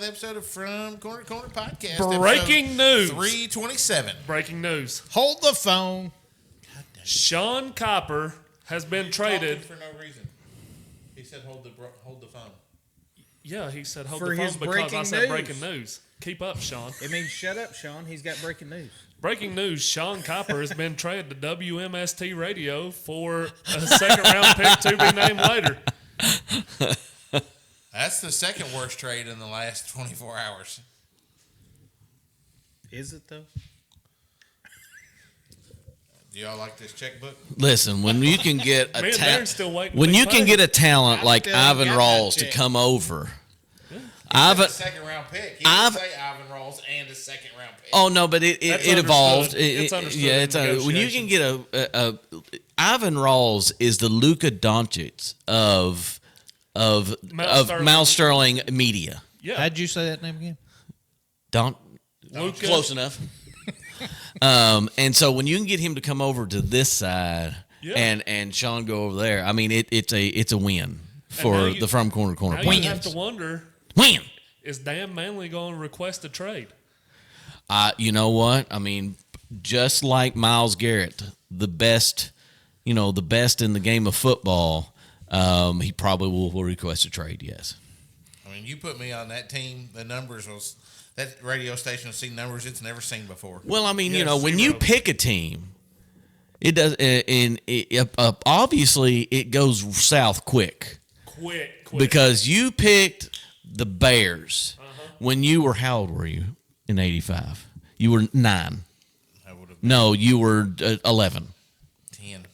another episode of From Corner to Corner Podcast. Breaking news. 327. Breaking news. Hold the phone. Sean Kiper has been traded. For no reason. He said hold the phone. Yeah, he said hold For the phone his because breaking I said news. breaking news. Keep up, Sean. It means shut up, Sean. He's got breaking news. Breaking news, Sean Kiper has been traded to WMST Radio for a second-round pick to be named later. That's the second worst trade in the last 24 hours. Is it, though? Do y'all like this checkbook? Listen, when you can get a When you can get a talent like Ivan got Rawls that to come over, A second round pick. He didn't say Ivan Rawls and a second round pick. Oh no, but it evolved. It's understood Yeah, in when you can get a Ivan Rawls is the Luka Doncic of Mal Sterling media. Yeah. How'd you say that name again? Luka. Close enough. And so when you can get him to come over to this side and Sean go over there, I mean it's a win for the From Corner to Corner. Now you have to wonder. Win. Is Dan Manley going to request a trade? You know what? I mean, just like Myles Garrett, the best in the game of football, he probably will request a trade, yes. I mean, you put me on that team, the numbers was that radio station will see numbers it's never seen before. Well, I mean, Yeah, when you pick a team, it does, and obviously it goes south quick. Quick. Because you picked the Bears when you were, how old were you in 85? You were 9. I would have been No, you were 11.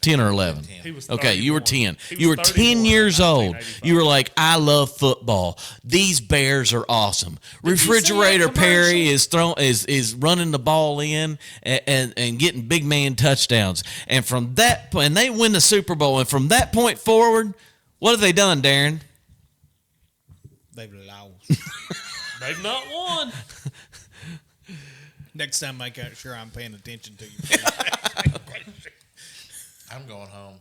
10 or 11. 10. He was Okay, you were 10. 31. You were 31 10 years in old. 1985. You were like, I love football. These Bears are awesome. Refrigerator that Perry is running the ball in and getting big man touchdowns. And from that point, and they win the Super Bowl. And from that point forward, what have they done, Daron? They've lost. They've not won. Next time, make sure I'm paying attention to you. I'm going home.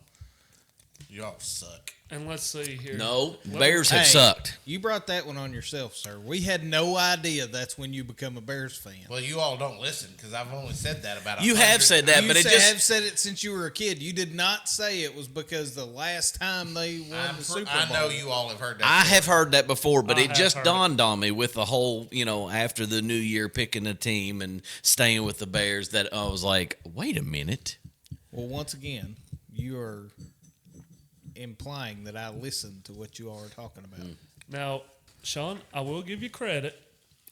Y'all suck. And let's see here. No, Bears have sucked. You brought that one on yourself, sir. We had no idea that's when you become a Bears fan. Well, you all don't listen because I've only said that about. You have said that, You but it have just said it since you were a kid. You did not say it was because the last time they won the Super Bowl. I know you all have heard that. I have heard that before, but I it have just heard dawned on me with the whole, after the new year picking a team and staying with the Bears that I was like, wait a minute. Well, once again, you are implying that I listened to what you all are talking about. Now, Sean, I will give you credit.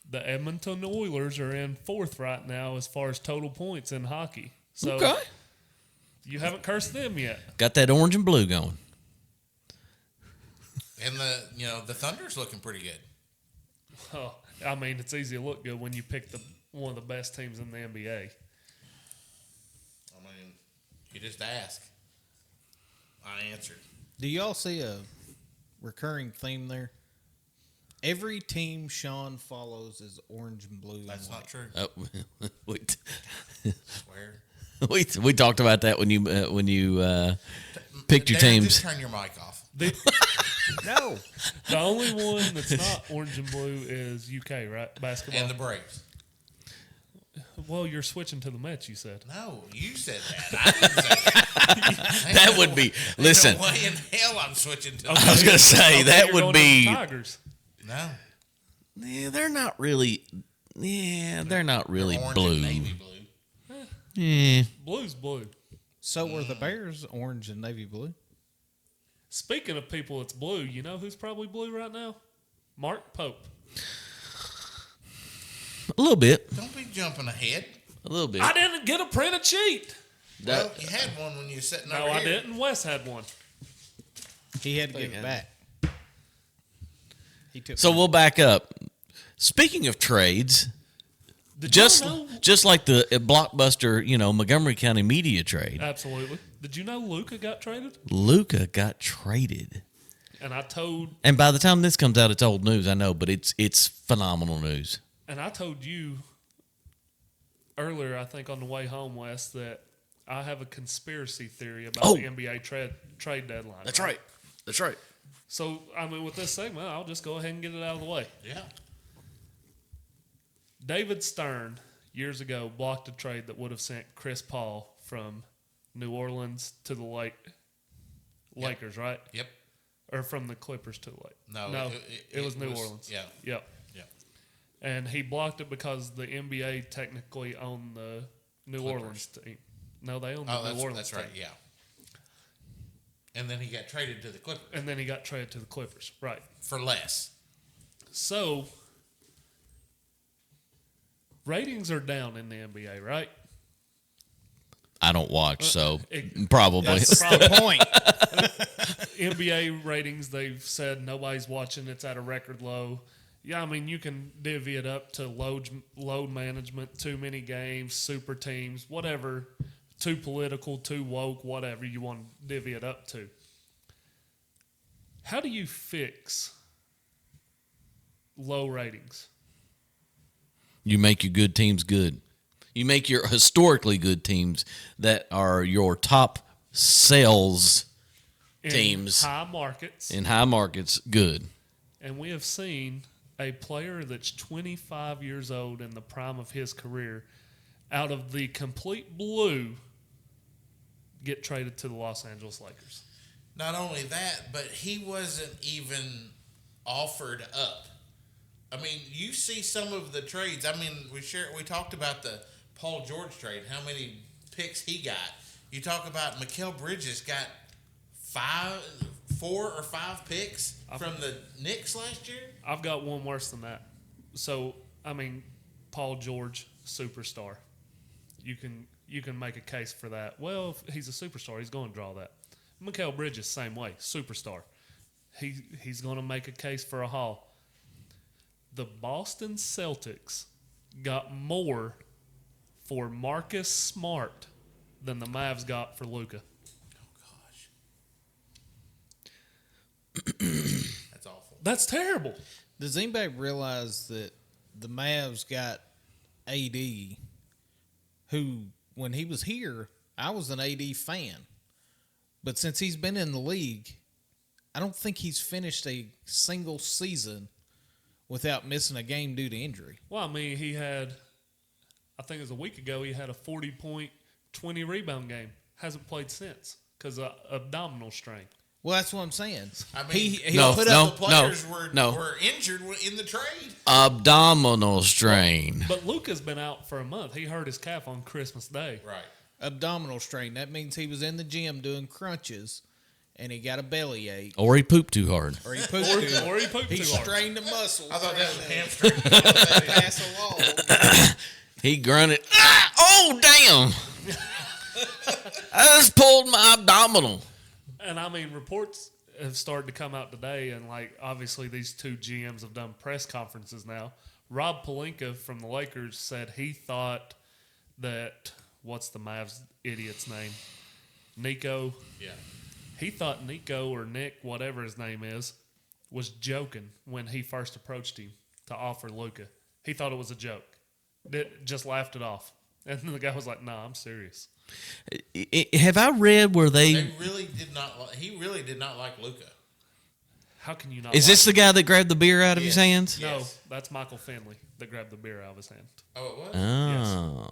The Edmonton Oilers are in 4th right now as far as total points in hockey. So Okay. you haven't cursed them yet. Got that orange and blue going. And the Thunder's looking pretty good. Oh, I mean, it's easy to look good when you pick one of the best teams in the NBA. I mean, you just ask. I answered. Do y'all see a recurring theme there? Every team Sean follows is orange and blue. That's and not true. Wait. Swear. We talked about that when you picked your Darren, teams. Just turn your mic off. No. The only one that's not orange and blue is UK, right? Basketball. And the Braves. Well, you're switching to the Mets, you said. No, you said that. I didn't say that. That would be. Listen, No way in hell I'm switching to. I was going to say Okay, that you're would going to be. the Tigers. No. Yeah, they're not really. Yeah, they're not really Orange blue. and navy blue. Yeah. Blue's blue. So were the Bears orange and navy blue? Speaking of people that's blue, you know who's probably blue right now? Mark Pope. A little bit. Don't be jumping ahead. A little bit. I didn't get a printed sheet. Well, you had one when you were sitting No, over I here. didn't. Wes had one. He had to give it back. He took So we'll back up. Speaking of trades, Did y'all know? just like the blockbuster, Montgomery County media trade, Absolutely. Did you know Luka got traded? Luka got traded. And I told And by the time this comes out, it's old news, I know, but it's phenomenal news. you earlier, I think on the way home, Wes, that I have a conspiracy theory about the NBA trade deadline. That's right. So, I mean, with this segment, I'll just go ahead and get it out of the way. Yeah. David Stern, years ago, blocked a trade that would have sent Chris Paul from New Orleans to the Lakers, right? Yep. Or from the Clippers to the Lakers. No, it was New Orleans. Yeah. Yep. Yeah. And he blocked it because the NBA technically owned the New Clippers. Orleans team. No, they owned the New Orleans that's team. right. Yeah. And then he got traded to the Clippers And then he got traded to the Clippers. Right. for less. So, ratings are down in the NBA, right? I don't watch, so it- probably. That's the point. NBA ratings, they've said nobody's watching. It's at a record low. Yeah, I mean, you can divvy it up to load management, too many games, super teams, whatever, too political, too woke, whatever you want to divvy it up to. How do you fix low ratings? You make your good teams good. You make your historically good teams that are your top sales In teams high markets. in high markets good. And we have seen a player that's 25 years old in the prime of his career, out of the complete blue, get traded to the Los Angeles Lakers. Not only that, but he wasn't even offered up. I mean, you see some of the trades. I mean, we talked about the Paul George trade, how many picks he got. You talk about Mikal Bridges got 4 or 5 picks from the Knicks last year. I've got one worse than that. So, I mean, Paul George, superstar. You can make a case for that. Well, if he's a superstar, he's going to draw that. Mikal Bridges, same way, superstar. He's going to make a case for a haul. The Boston Celtics got more for Marcus Smart than the Mavs got for Luka. Oh, gosh. That's awful. That's terrible. Does anybody realize that the Mavs got AD, who, when he was here, I was an AD fan. But since he's been in the league, I don't think he's finished a single season without missing a game due to injury. Well, I mean, he had, I think it was a week ago, he had a 40-point, 20-rebound game. Hasn't played since because of abdominal strain. Well, that's what I'm saying. I mean, he No, put no. up. the players no. were injured in the trade. Abdominal strain. But Luka's been out for a month. He hurt his calf on Christmas Day. Right. Abdominal strain. That means he was in the gym doing crunches, and he got a bellyache, Or he pooped too hard. or he pooped too hard. Or he pooped He too hard. strained the muscles. I thought that was a trying hamstring. to pass along. He grunted, oh, damn. I just pulled my abdominal. And I mean, reports have started to come out today, and like obviously these two GMs have done press conferences now. Rob Pelinka from the Lakers said he thought that what's the Mavs idiot's name? Nico. Yeah. He thought Nico or Nick, whatever his name is, was joking when he first approached him to offer Luka. He thought it was a joke. Just laughed it off. And then the guy was like, "Nah, I'm serious." Have I read where They really did not. He really did not like Luka. How can you not? Is this the guy that grabbed the beer out of his Yes. hands? No, Yes. that's Michael Finley that grabbed the beer out of his hand. Oh, it was. Oh.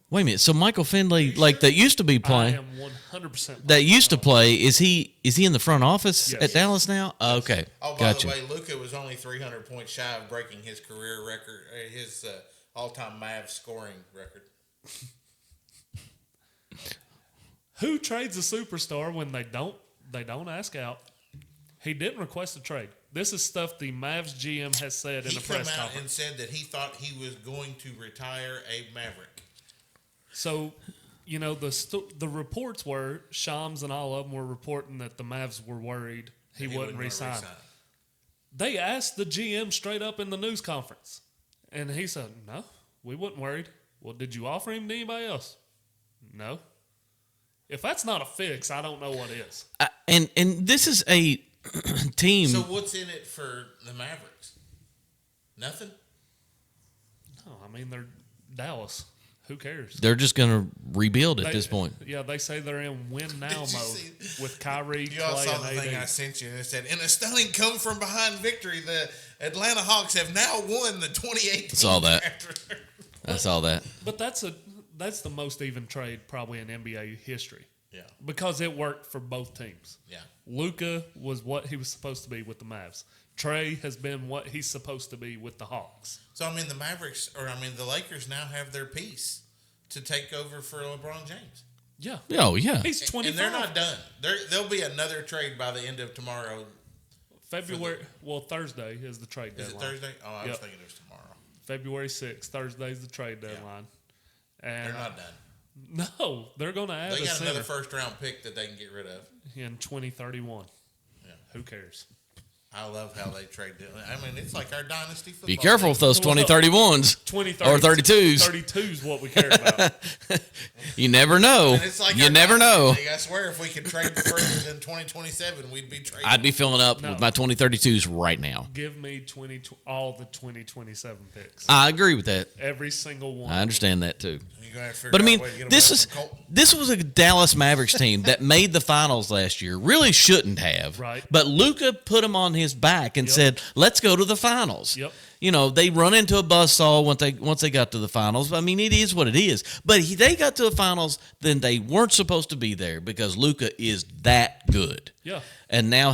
Wait a minute. So Michael Finley, like that used to be I playing, am 100%. that used to play, is he in the front office Yes. at Dallas now? Okay. Oh, by Gotcha. the way, Luka was only 300 points shy of breaking his career record, his all-time Mavs scoring record. Who trades a superstar when they don't ask out? He didn't request a trade. This is stuff the Mavs GM has said in He a came press out conference. and said that he thought he was going to retire a Maverick. So, you know, the reports were Shams and all of them were reporting that the Mavs were worried he wouldn't resign. They asked the GM straight up in the news conference, and he said, "No, we wasn't worried." Well, did you offer him to anybody else? No. If that's not a fix, I don't know what is. And this is a team. So what's in it for the Mavericks? Nothing? No, I mean they're Dallas. Who cares? They're just going to rebuild at this point. Yeah, they say they're in win now mode with Kyrie, You all Clay, saw and the AD. thing I sent you, and it said, "In a stunning come from behind victory, the Atlanta Hawks have now won the 2018." Saw that. I saw that. But that's the most even trade probably in NBA history. Yeah. Because it worked for both teams. Yeah. Luka was what he was supposed to be with the Mavs. Trey has been what he's supposed to be with the Hawks. So I mean, the Lakers now have their piece to take over for LeBron James. Yeah. Oh, yeah. He's 25. And they're not done. There'll be another trade by the end of tomorrow. Thursday is the trade Is deadline. it Thursday? Oh, I was thinking it was tomorrow. February 6th. Thursday's the trade deadline. And They're not done. No, they're going to add They a got center another first-round pick that they can get rid of. in 2031. Yeah. Who cares? I love how they trade. I mean, it's like our dynasty football. Be careful with team. those 2031s 2030 or 32s. 32 is what we care about. You never know. And it's like You our never dynasty know. league. I swear, if we could trade further than 2027, we'd be trading. I'd be filling up with my 2032s right now. Give me all the 2027 picks. I agree with that. Every single one. I understand that too. You're gonna have to figure But I out mean, a way to get them this away is from Colton. this was a Dallas Mavericks team that made the finals last year. Really shouldn't have. Right. But Luka put him on his back and said, "Let's go to the finals." Yep. You know, they run into a buzzsaw once they got to the finals. I mean, it is what it is. But they got to the finals, then they weren't supposed to be there because Luka is that good. Yeah. And now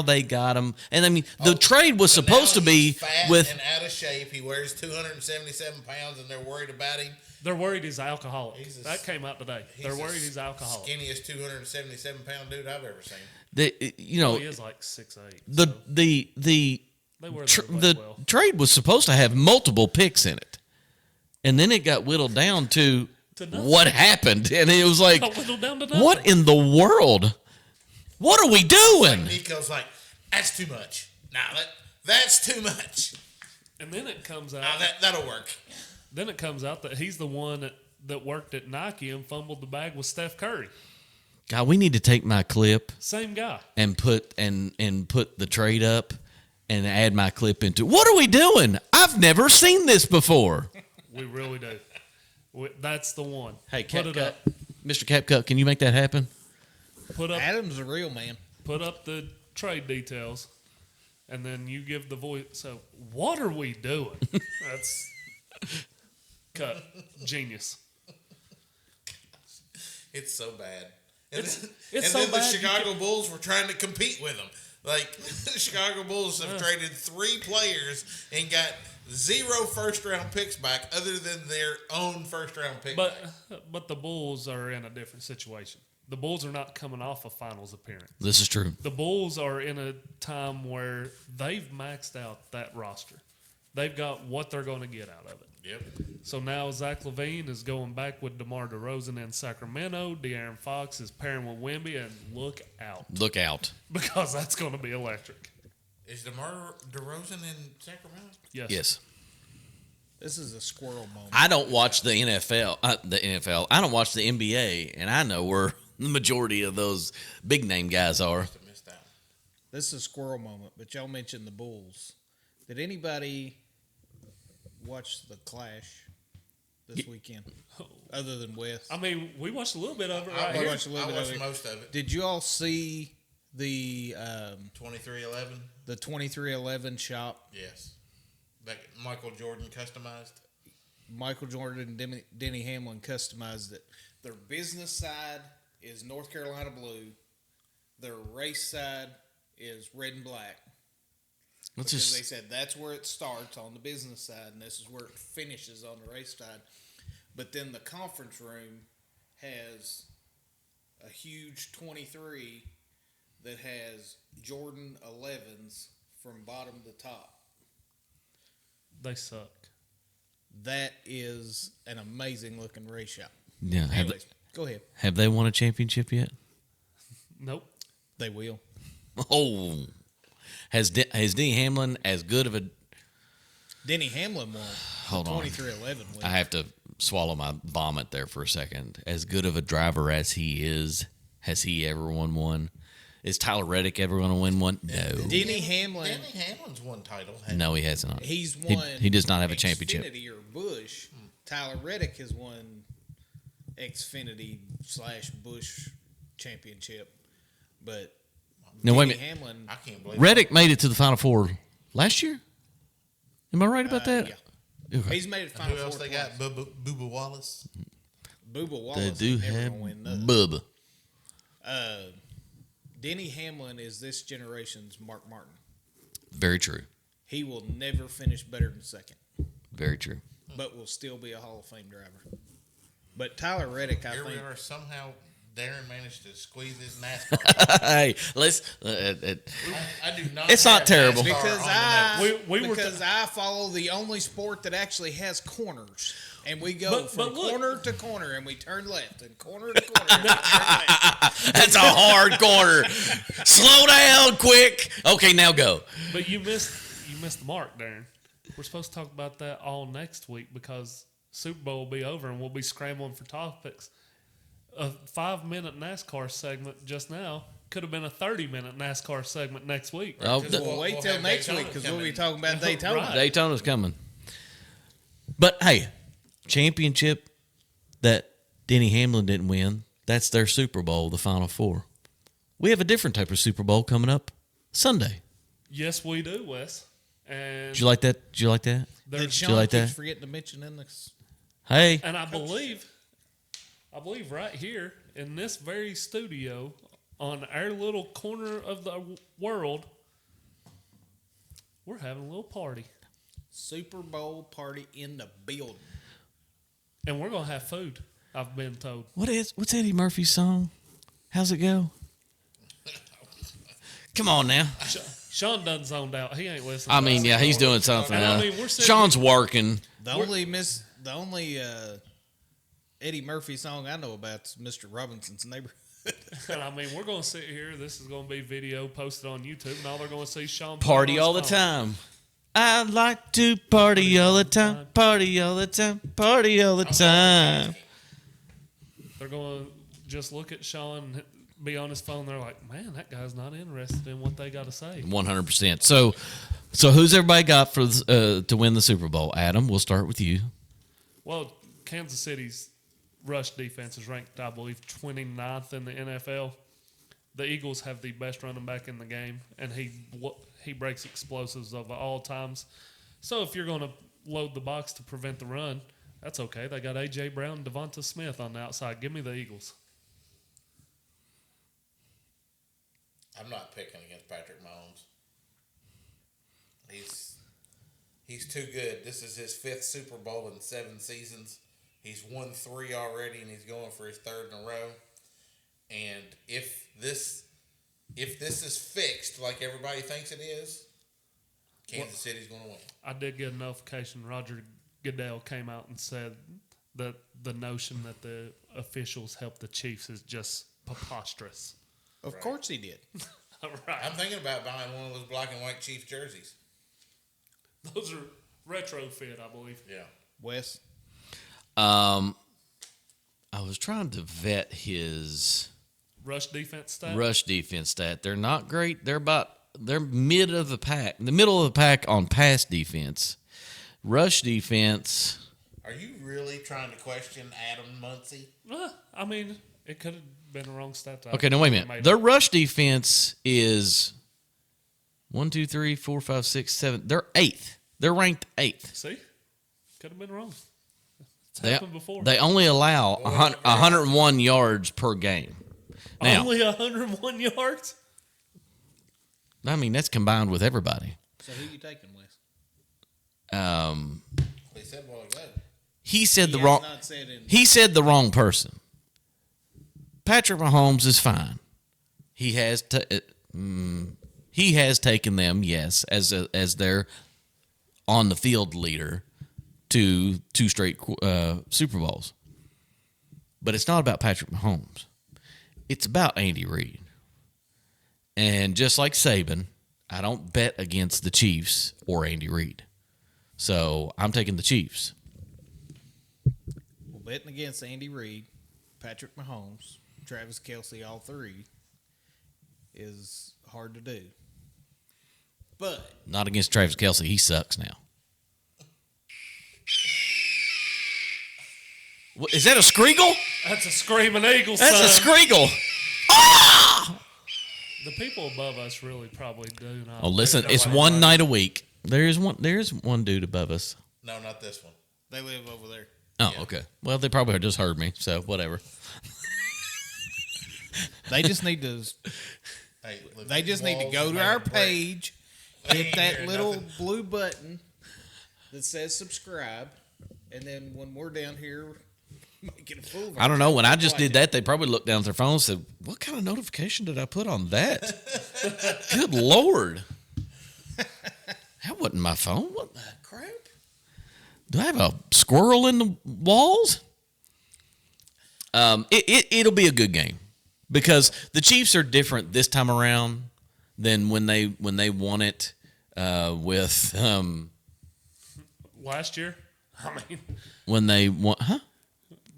they got him. And I mean, the trade was supposed to be He's fat with and out of shape. He wears 277 pounds, and they're worried about him. They're worried he's alcoholic. He's a- That came out today. They're worried he's alcoholic. Skinniest 277-pound dude I've ever seen. He is like 6'8". the They wear the well. trade was supposed to have multiple picks in it, and then it got whittled down to nothing. what happened, and it was like, Got whittled down to nothing. what in the world? What are we doing? Nico's like, that's too much. That's too much. And then it comes out. That'll work. Then it comes out that he's the one that worked at Nike and fumbled the bag with Steph Curry. God, we need to take my clip Same guy. and put the trade up and add my clip into. What are we doing? I've never seen this before. We really do. That's the one. Hey, put it up. Mr. Capcut, can you make that happen? Put up. Adam's a real man. Put up the trade details, and then you give the voice. So, what are we doing? That's cut. Genius. It's so bad. And It's then so the bad you Chicago Bulls were trying to compete with them. Like, the Chicago Bulls have traded 3 players and got 0 first-round picks back other than their own first-round pick back. But the Bulls are in a different situation. The Bulls are not coming off a finals appearance. This is true. The Bulls are in a time where they've maxed out that roster. They've got what they're going to get out of it. Yep. So now Zach LaVine is going back with DeMar DeRozan in Sacramento. De'Aaron Fox is pairing with Wemby, and look out. Look out. Because that's going to be electric. Is DeMar DeRozan in Sacramento? Yes. This is a squirrel moment. I don't watch the NFL. I don't watch the NBA, and I know where the majority of those big name guys are. I missed out. This is a squirrel moment, but y'all mentioned the Bulls. Did anybody watch the Clash this weekend, other than Wes? I mean, we watched a little bit of it right I here. watched a little I bit of watched it. most of it. Did you all see the 2311? 2311 shop? Yes. That Michael Jordan customized. Michael Jordan and Denny Hamlin customized it. Their business side is North Carolina blue. Their race side is red and black. Because they said that's where it starts on the business side, and this is where it finishes on the race side. But then the conference room has a huge 23 that has Jordan 11s from bottom to top. They suck. That is an amazing looking race shop. Yeah. Anyways, go ahead. Have they won a championship yet? Nope. They will. Oh. Has Denny Hamlin as good of a... Denny Hamlin won. Hold on. 2311 win. I have to swallow my vomit there for a second. As good of a driver as he is, has he ever won one? Is Tyler Reddick ever going to win one? No. Denny Hamlin. Danny Hamlin's won title. No, he hasn't. He's won. He does not have a championship. Xfinity or Busch Tyler Reddick has won Xfinity/Busch championship, but No, wait a Denny minute. Hamlin, I can't believe Reddick made it to the Final Four last year. Am I right about that? yeah. Okay. He's made it And Final who else Four they got? twice. Bubba Wallace. Bubba They Wallace do ain't never have gonna win nothing. Bubba. Denny Hamlin is this generation's Mark Martin. Very true. He will never finish better than second, Very true. but will still be a Hall of Fame driver. But Tyler Reddick, I Here we think, are. Somehow Daron managed to squeeze this NASCAR. Hey, let's. I do not. It's not have terrible. NASCAR because on the notes. We were I follow the only sport that actually has corners, and we go But from look. corner to corner, and we turn left, and corner to corner. And we turn left. That's a hard corner. Slow down, quick. Okay, now go. But you missed the mark, Darren. We're supposed to talk about that all next week because Super Bowl will be over and we'll be scrambling for topics. A 5-minute NASCAR segment just now could have been a 30-minute NASCAR segment next week. Oh, 'Cause Well, wait we'll till have next Daytona week because we'll coming. be talking about Daytona. Right. Daytona's coming. But hey, championship that Denny Hamlin didn't win, that's their Super Bowl, the Final Four. We have a different type of Super Bowl coming up Sunday. Yes, we do, Wes. And Did you like that? Did you like that? That there's Sean like keeps that? forgetting to mention in this. Hey, and I believe right here in this very studio on our little corner of the world, we're having a little party. Super Bowl party in the building. And we're going to have food, I've been told. what's Eddie Murphy's song? How's it go? Come on now. Sean done zoned out. He ain't listening. I mean, yeah, he's doing something. And I now. mean, we're sitting Sean's working. The only Eddie Murphy song I know about is Mr. Robinson's Neighborhood. And I mean, we're going to sit here. This is going to be video posted on YouTube, and all they're going to see is Sean Party playing on all the his phone. time. I like to party all the time. Party all the time. Party all the time. They're going to just look at Sean, be on his phone. They're like, man, that guy's not interested in what they got to say. 100%. So who's everybody got for to win the Super Bowl? Adam, we'll start with you. Well, Kansas City's rush defense is ranked, I believe, 29th in the NFL. The Eagles have the best running back in the game, and he breaks explosives of all times. So if you're going to load the box to prevent the run, that's okay. They got A.J. Brown and Devonta Smith on the outside. Give me the Eagles. I'm not picking against Patrick Mahomes. He's too good. This is his 5th Super Bowl in 7 seasons. He's won 3 already, and he's going for his 3rd in a row. And if this is fixed like everybody thinks it is, Kansas City's going to win. I did get a notification. Roger Goodell came out and said that the notion that the officials help the Chiefs is just preposterous. Of course he did. Right. I'm thinking about buying one of those black and white Chiefs jerseys. Those are retrofit, I believe. Yeah. Wes? I was trying to vet his Rush defense stat. rush defense stat. They're not great. They're mid of the pack, the middle of the pack on pass defense. Rush defense. Are you really trying to question Adam Muncy? I mean, it could have been a wrong stat. Okay, no, wait a minute. Their rush defense is 1, 2, 3, 4, 5, 6, 7. They're 8th. They're ranked 8th. See? Could have been wrong. It's They, happened before. they only allow 101 yards per game. Now, Only 101 yards? I mean, that's combined with everybody. So who you taking, Wes? They said a while ago. He said the He wrong. has not said in- He said the wrong person. Patrick Mahomes is fine. He has taken them, yes, as their on the field leader to 2 straight Super Bowls. But it's not about Patrick Mahomes. It's about Andy Reid. And just like Saban, I don't bet against the Chiefs or Andy Reid. So I'm taking the Chiefs. Well, betting against Andy Reid, Patrick Mahomes, Travis Kelce, all 3, is hard to do. But Not against Travis Kelce. He sucks now. Is that a screagle? That's a screaming eagle, That's son. a screagle. The people above us really probably do not. Oh, listen, it's one night a week. There's one dude above us. No, not this one. They live over there. Oh, okay. Well, they probably just heard me, so whatever. They just need to. Hey, look, They just need to go to our page, hit that little blue button that says subscribe, and then when we're down here making a fool of I don't know. When I just did that, they probably looked down at their phone and said, "What kind of notification did I put on that?" Good Lord. That wasn't my phone. What the crap? Do I have a squirrel in the walls? It'll be a good game because the Chiefs are different this time around than when they won it with Last year, I mean, when they won. Huh?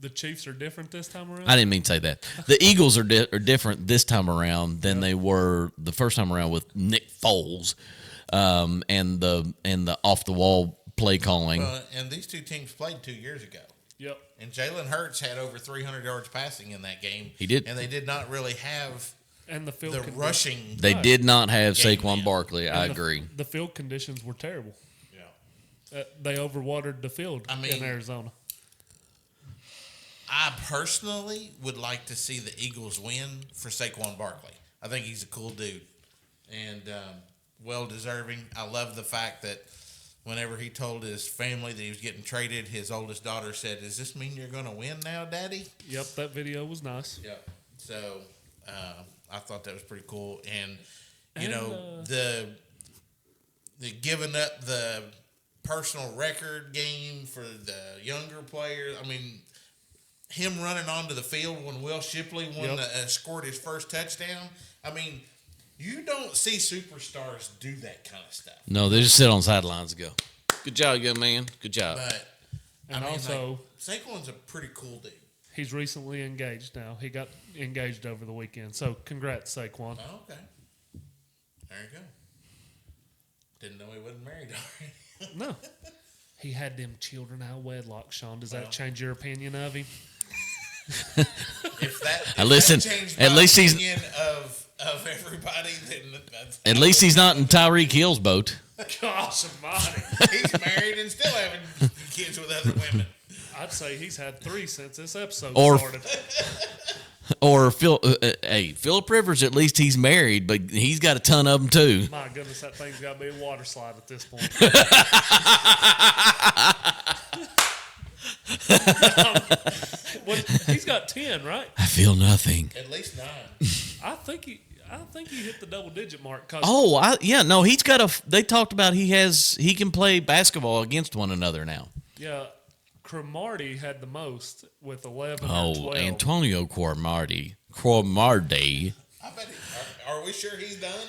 the Chiefs are different this time around. I didn't mean to say that. The Eagles are different this time around than they were the first time around with Nick Foles and the off the wall play calling. And these two teams played 2 years ago. Yep. And Jalen Hurts had over 300 yards passing in that game. He did. And they did not really have And the field the condi- rushing. They did not have Game Saquon man. Barkley. I and agree. The field conditions were terrible. Yeah. They overwatered the field I mean- in Arizona. I personally would like to see the Eagles win for Saquon Barkley. I think he's a cool dude and well deserving. I love the fact that whenever he told his family that he was getting traded, his oldest daughter said, "Does this mean you're going to win now, Daddy?" Yep, that video was nice. Yeah. So I thought that was pretty cool, and And, the giving up the personal record game for the younger players. I mean, him running onto the field when Will Shipley scored his first touchdown. I mean, you don't see superstars do that kind of stuff. No, they just sit on the sidelines and go, "Good job, young man. Good job." But And also, Saquon's a pretty cool dude. he's recently engaged now. He got engaged over the weekend. So congrats, Saquon. Oh, okay. There you go. Didn't know he wasn't married already. No. He had them children out of wedlock, Sean. Does that change your opinion of him? If that Listen, changed at my least he's- opinion of everybody, then that's, At least he's not in Tyreek Hill's boat. Gosh almighty. he's married and still having kids with other women. I'd say he's had 3 since this episode Or- started. Or Philip Rivers, at least he's married, but he's got a ton of them too. My goodness, that thing's got to be a water slide at this point. He's got 10, right? I feel nothing. At least 9. I think he hit the double digit mark. 'Cause No, he's got a. They talked about he can play basketball against one another now. yeah, Cromartie had the most with 11 or Oh, 12. Antonio Cromartie. I bet. Are we sure he's done?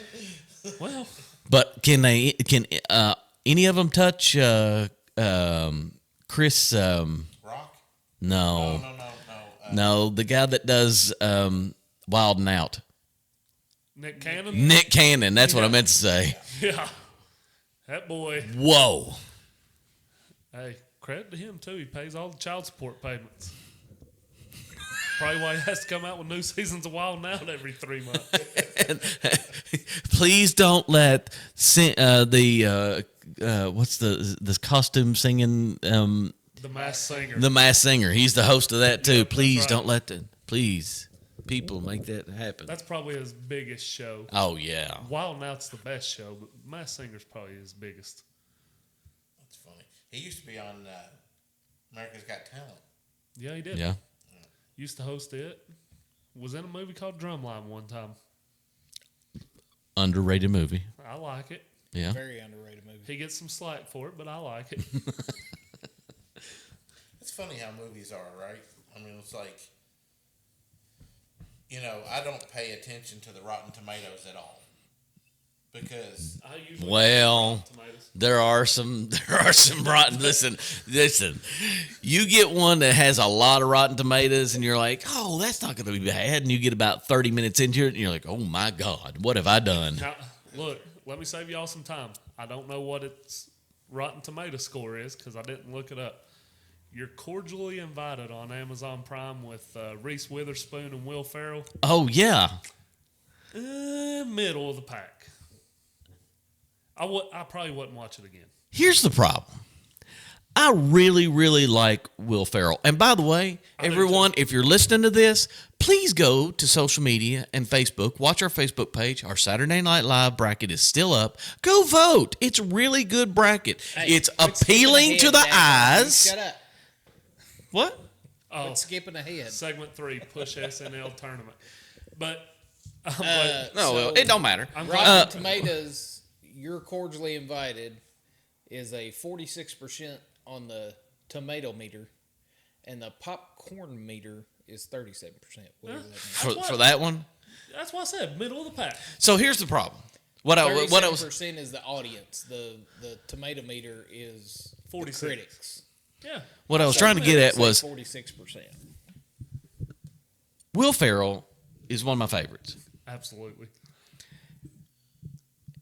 Well, But can any of them touch Chris? Rock? No, No. the guy that does Wild and Out. Nick Cannon. Nick Cannon. That's what I meant to say. Yeah, that boy. Whoa. Hey, credit to him too. He pays all the child support payments. Probably why he has to come out with new seasons of Wild 'N Out every 3 months. Please don't let what's the costume singing The Masked Singer. the Masked Singer. He's the host of that too. Yep, that's Please right. don't let please people make that happen. That's probably his biggest show. Oh yeah. Wild 'N Out's the best show, but Masked Singer's probably his biggest. That's funny. He used to be on America's Got Talent. Yeah, he did. Yeah. Used to host it. Was in a movie called Drumline one time. Underrated movie. I like it. Yeah. Very underrated movie. He gets some slack for it, but I like it. It's funny how movies are, right? I mean, it's like, I don't pay attention to the Rotten Tomatoes at all because I usually Well, tomatoes. there are some rotten. Listen. You get one that has a lot of Rotten Tomatoes, and you're like, "Oh, that's not going to be bad." And you get about 30 minutes into it, and you're like, "Oh my God, what have I done?" Now, look, let me save y'all some time. I don't know what its Rotten Tomato score is because I didn't look it up. You're cordially invited on Amazon Prime with Reese Witherspoon and Will Ferrell. Oh yeah. Middle of the pack. I probably wouldn't watch it again. Here's the problem. I really, really like Will Ferrell. And by the way, everyone, if you're listening to this, please go to social media and Facebook. Watch our Facebook page. Our Saturday Night Live bracket is still up. Go vote. It's a really good bracket. Hey, it's quit appealing to skipping the ahead, eyes. Shut up. What? Oh, Quit skipping ahead. segment 3, Push SNL tournament. But No, it don't matter. Rotten Tomatoes, you're cordially invited, is a 46% on the tomato meter, and the popcorn meter is 37%. What does that mean? For that one? that's what I said, middle of the pack. So here's the problem. What I was 37% is the audience. The tomato meter is 46. the critics. Yeah. what I was trying to get at was 46%. Will Ferrell is one of my favorites. Absolutely.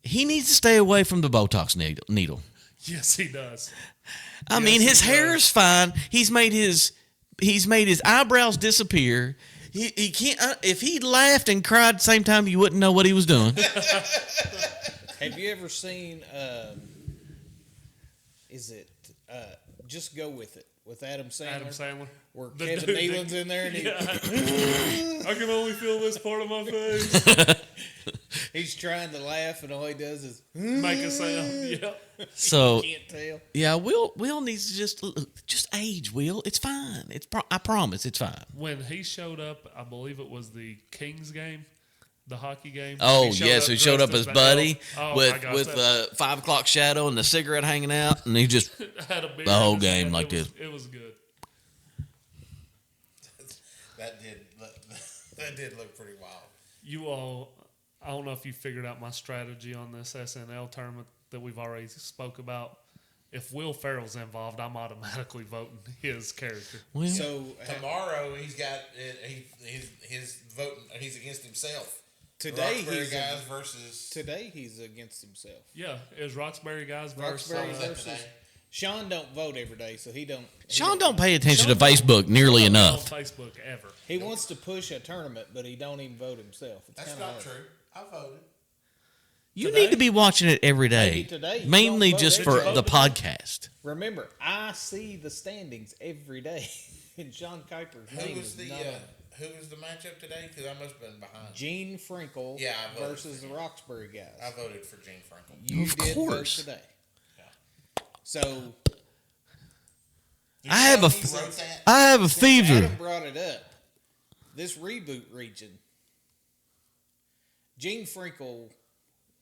He needs to stay away from the Botox needle. Yes, he does. I mean, his he hair does. is fine. He's made his eyebrows disappear. He can't. If he laughed and cried at the same time, you wouldn't know what he was doing. Have you ever seen, is it Just Go With It with Adam Sandler? Adam Sandler. Where The Kevin dude- Nealon's in there and I can only feel this part of my face. he's trying to laugh and all he does is Make a sound. Yeah. So can't tell. yeah, Will needs to just age. Will, it's fine. I promise, it's fine. When he showed up, I believe it was the Kings game, the hockey game. Oh yes, he showed up dressed as the Buddy elf. Oh, with my gosh, with that- 5 o'clock shadow and the cigarette hanging out, and he just had a beer the whole in his game hand. like It was- this. It was good. That did look pretty wild. You all, I don't know if you figured out my strategy on this SNL tournament that we've already spoke about. If Will Ferrell's involved, I'm automatically voting his character. Well, So Tomorrow he's got his voting. He's against himself. today Roxbury he's guys versus. today he's against himself. Yeah, it was Roxbury guys versus. Roxbury that versus today? Sean don't vote every day, so he don't. Sean don't pay attention to Sean don't- Facebook nearly on enough. Facebook ever. He wants to push a tournament, but he don't even vote himself. It's That's kinda not hard. true. I voted. You Today? need to be watching it every day, Maybe today. You mainly don't vote just every for day. the podcast. Remember, I see the standings every day, and Sean Kiper's Who name was is the not on. who was the matchup today? Because I must have been behind. Gene Frinkle Yeah, I voted versus the Roxbury guys. I voted for Gene Frankel. You Of did course. vote today. So You I have know a he wrote that? I have a since fever. Adam brought it up. This reboot region, Gene Frinkle.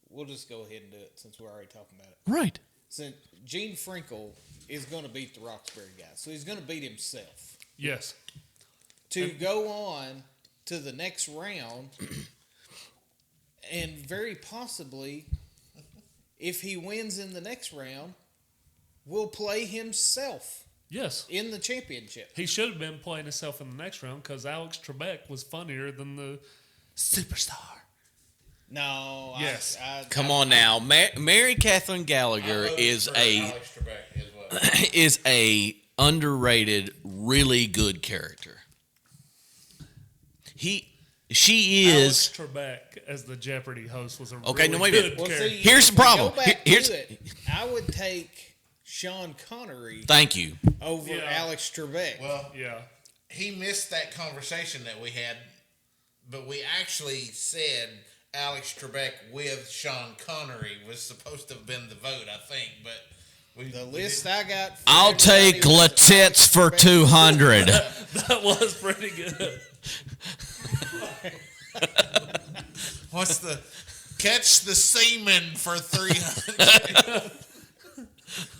We'll just go ahead and do it since we're already talking about it. Right. Since Gene Frinkle is going to beat the Roxbury guys, so he's going to beat himself Yes. to go on to the next round, and very possibly, if he wins in the next round, will play himself Yes. in the championship. He should have been playing himself in the next round because Alex Trebek was funnier than the superstar. No, Yes. Come on now, Mary Catherine I Gallagher voted is for a Alex Trebek as well. is a underrated, really good character. She is. Alex Trebek as the Jeopardy host was a Okay, really no, wait a minute. good Well, character. see, Here's if the we problem. go back Here's- to it, I would take Sean Connery Thank you. over Yeah. Alex Trebek. Well, Yeah. he missed that conversation that we had, but we actually said Alex Trebek with Sean Connery was supposed to have been the vote, I think, but The list I got. For I'll everybody take was Letitz for Trebek. 200. That was pretty good. what's the catch the seaman for 300?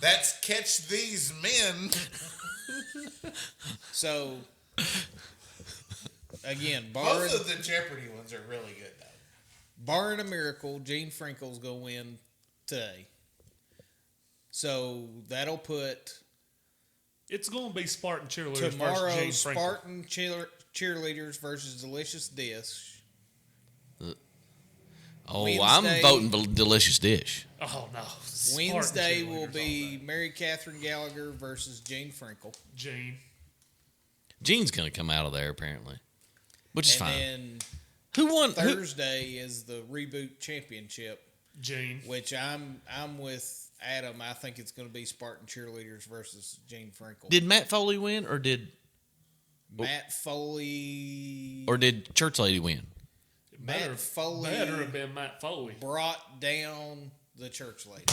That's catch these men. So, again, Both of the Jeopardy ones are really good, though. barring a miracle, Gene Frinkle's going to win today. So, that'll put It's going to be Spartan cheerleaders versus Gene tomorrow's Frankel. Spartan cheerleaders versus Delicious Dish. Oh, Wednesday, I'm voting for Delicious Dish. Oh no. Wednesday Spartan will cheerleaders be all Mary Catherine Gallagher versus Gene Frankel. day. Gene. Gene's going to come out of there apparently, which is And fine. then Who won? Thursday is the Reboot Championship, Gene. which I'm with Adam. I think it's going to be Spartan Cheerleaders versus Gene Frankel. Did Matt Foley win, or did Matt Foley Church Lady win? Matt Foley better have been Matt Foley. brought down the church lady.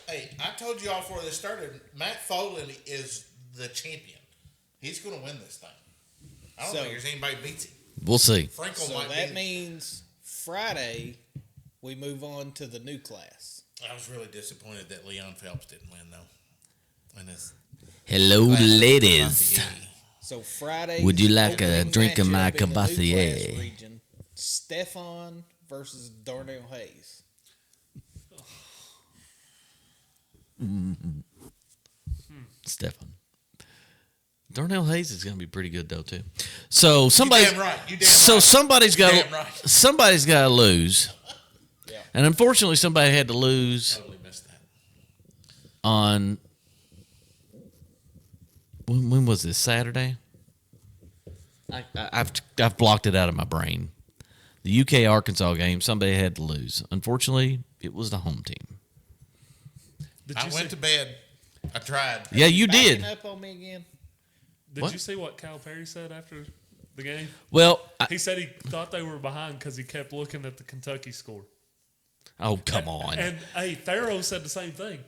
Hey, I told you all before this started, Matt Foley is the champion. He's going to win this thing. I don't think there's anybody beats him. We'll see. Frankel So might that be. means Friday we move on to the new class. I was really disappointed that Leon Phelps didn't win, though. And his Hello, ladies. So Friday, Would you like a opening drink of my matchup in the new Cabassier? class region, Stefan versus Darnell Hayes. Stefan. Darnell Hayes is going to be pretty good though too. So somebody, damn right. You damn so right. somebody's got damn right. somebody's got to lose, Yeah. and unfortunately, somebody had to lose Totally missed that. on when was this Saturday? I've blocked it out of my brain. The UK Arkansas game, somebody had to lose. Unfortunately, it was the home team. Did I you went to bed. I tried. Yeah, you Backing did. up on me again. Did What? you see what Calipari said after the game? Well, He said he thought they were behind because he kept looking at the Kentucky score. oh come on. And hey, Tharo said the same thing.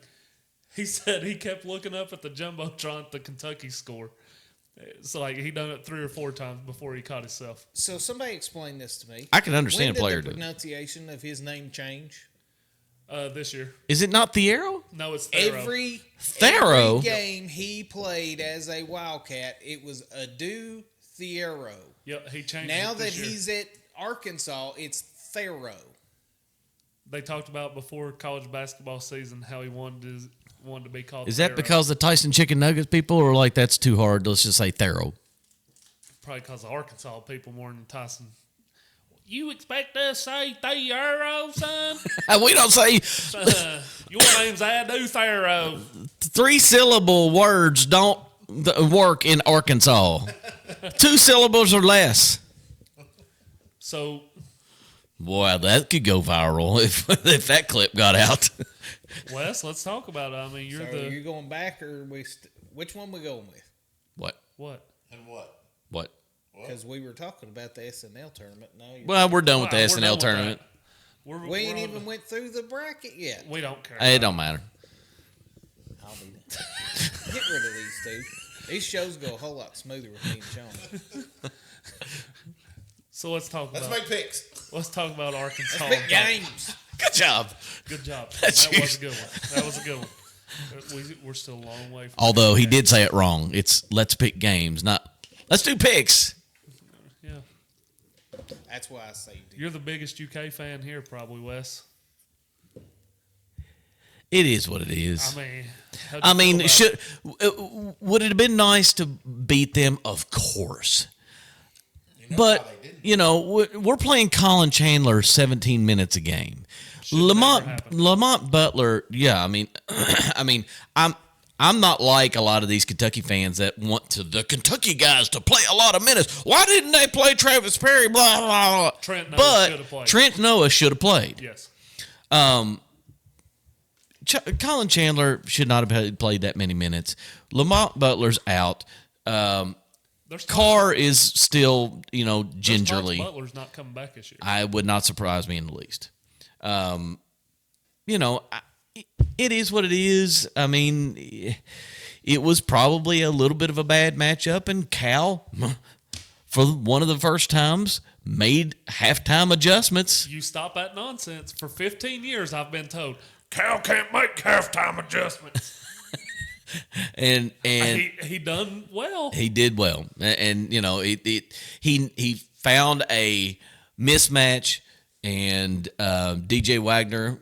He said he kept looking up at the jumbotron at the Kentucky score. It's like he done it 3 or 4 times before he caught himself. So somebody explain this to me. I can understand When a player did the doing it. pronunciation of his name change? This year, Is it not Thiero? no, it's Tharo. Every Tharo? game he played as a Wildcat, it was Adu Thiero. Yep, he changed. Now it that this year. he's at Arkansas, it's Tharo. They talked about before college basketball season how he wanted to be called. Is that Tharo. because the Tyson Chicken Nuggets people are like, that's too hard? Let's just say Tharo. Probably because of Arkansas people more than Tyson. You expect us to say Tharo, son? We don't say Your name's Adu Tharo. 3-syllable words don't work in Arkansas. 2 syllables or less. So Boy, that could go viral if that clip got out. Wes, let's talk about it. I mean, you're So the are you going back or which one we going with? What? what? And what? What? Because we were talking about the SNL tournament. Now Well, we're done with the Wow, we're done SNL with tournament. that. we we're ain't on even the- went through the bracket yet. We don't care. It don't matter. I'll be Get rid of these two. These shows go a whole lot smoother with me and Sean. So let's talk Let's about make picks. let's talk about Arkansas. Big games. Good job. Good job. That's That was a good one. That was a good one. We're still a long way from Although he that. did say it wrong. It's let's pick games, not let's do picks. Yeah. That's why I say do. You're the biggest UK fan here, probably, Wes. It is what it is. I mean, would it have been nice to beat them? Of course. You know how But, they didn't. you know, we're playing Colin Chandler 17 minutes a game. never happen. Lamont Butler, yeah, I mean, I'm not like a lot of these Kentucky fans that want the Kentucky guys to play a lot of minutes. Why didn't they play Travis Perry? Blah, blah, blah. Trent Noah but should have played. Trent Noah should have played. Yes. Colin Chandler should not have played that many minutes. Lamont Butler's out. There's Carr is still, there's talks gingerly. Butler's not coming back this year. I would not surprise me in the least. It is what it is. I mean, it was probably a little bit of a bad matchup, and Cal, for one of the first times, made halftime adjustments. You stop that nonsense. For 15 years, I've been told Cal can't make halftime adjustments. And he done well. he did well, and he found a mismatch, and DJ Wagner,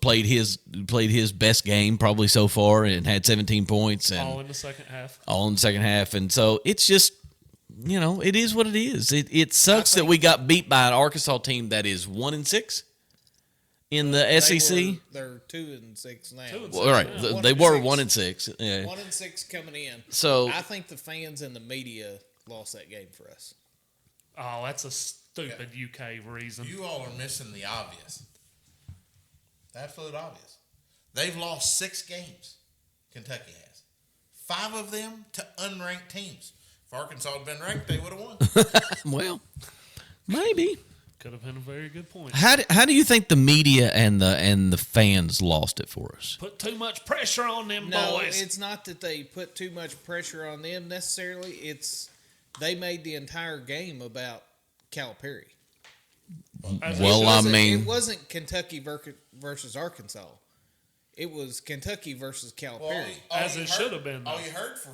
played his best game probably so far, and had 17 points, and All in the second half. all in the second half, and so it's just it is what it is. It sucks that we got beat by an Arkansas team that is 1-6 in the SEC. They're 2-6 now. Well, right, they were 1-6. Yeah. 1-6 coming in. So I think the fans and the media lost that game for us. Oh, that's a stupid UK reason. You all are missing the obvious. The absolute obvious. They've lost 6 games. Kentucky has 5 of them to unranked teams. If Arkansas had been ranked, they would have won. well, maybe. Could have been a very good point. How do you think the media and the fans lost it for us? Put too much pressure on them No, boys. it's not that they put too much pressure on them necessarily. It's they made the entire game about Calipari. It wasn't Kentucky versus Arkansas. It was Kentucky versus Calipari. As it should have been. All you heard for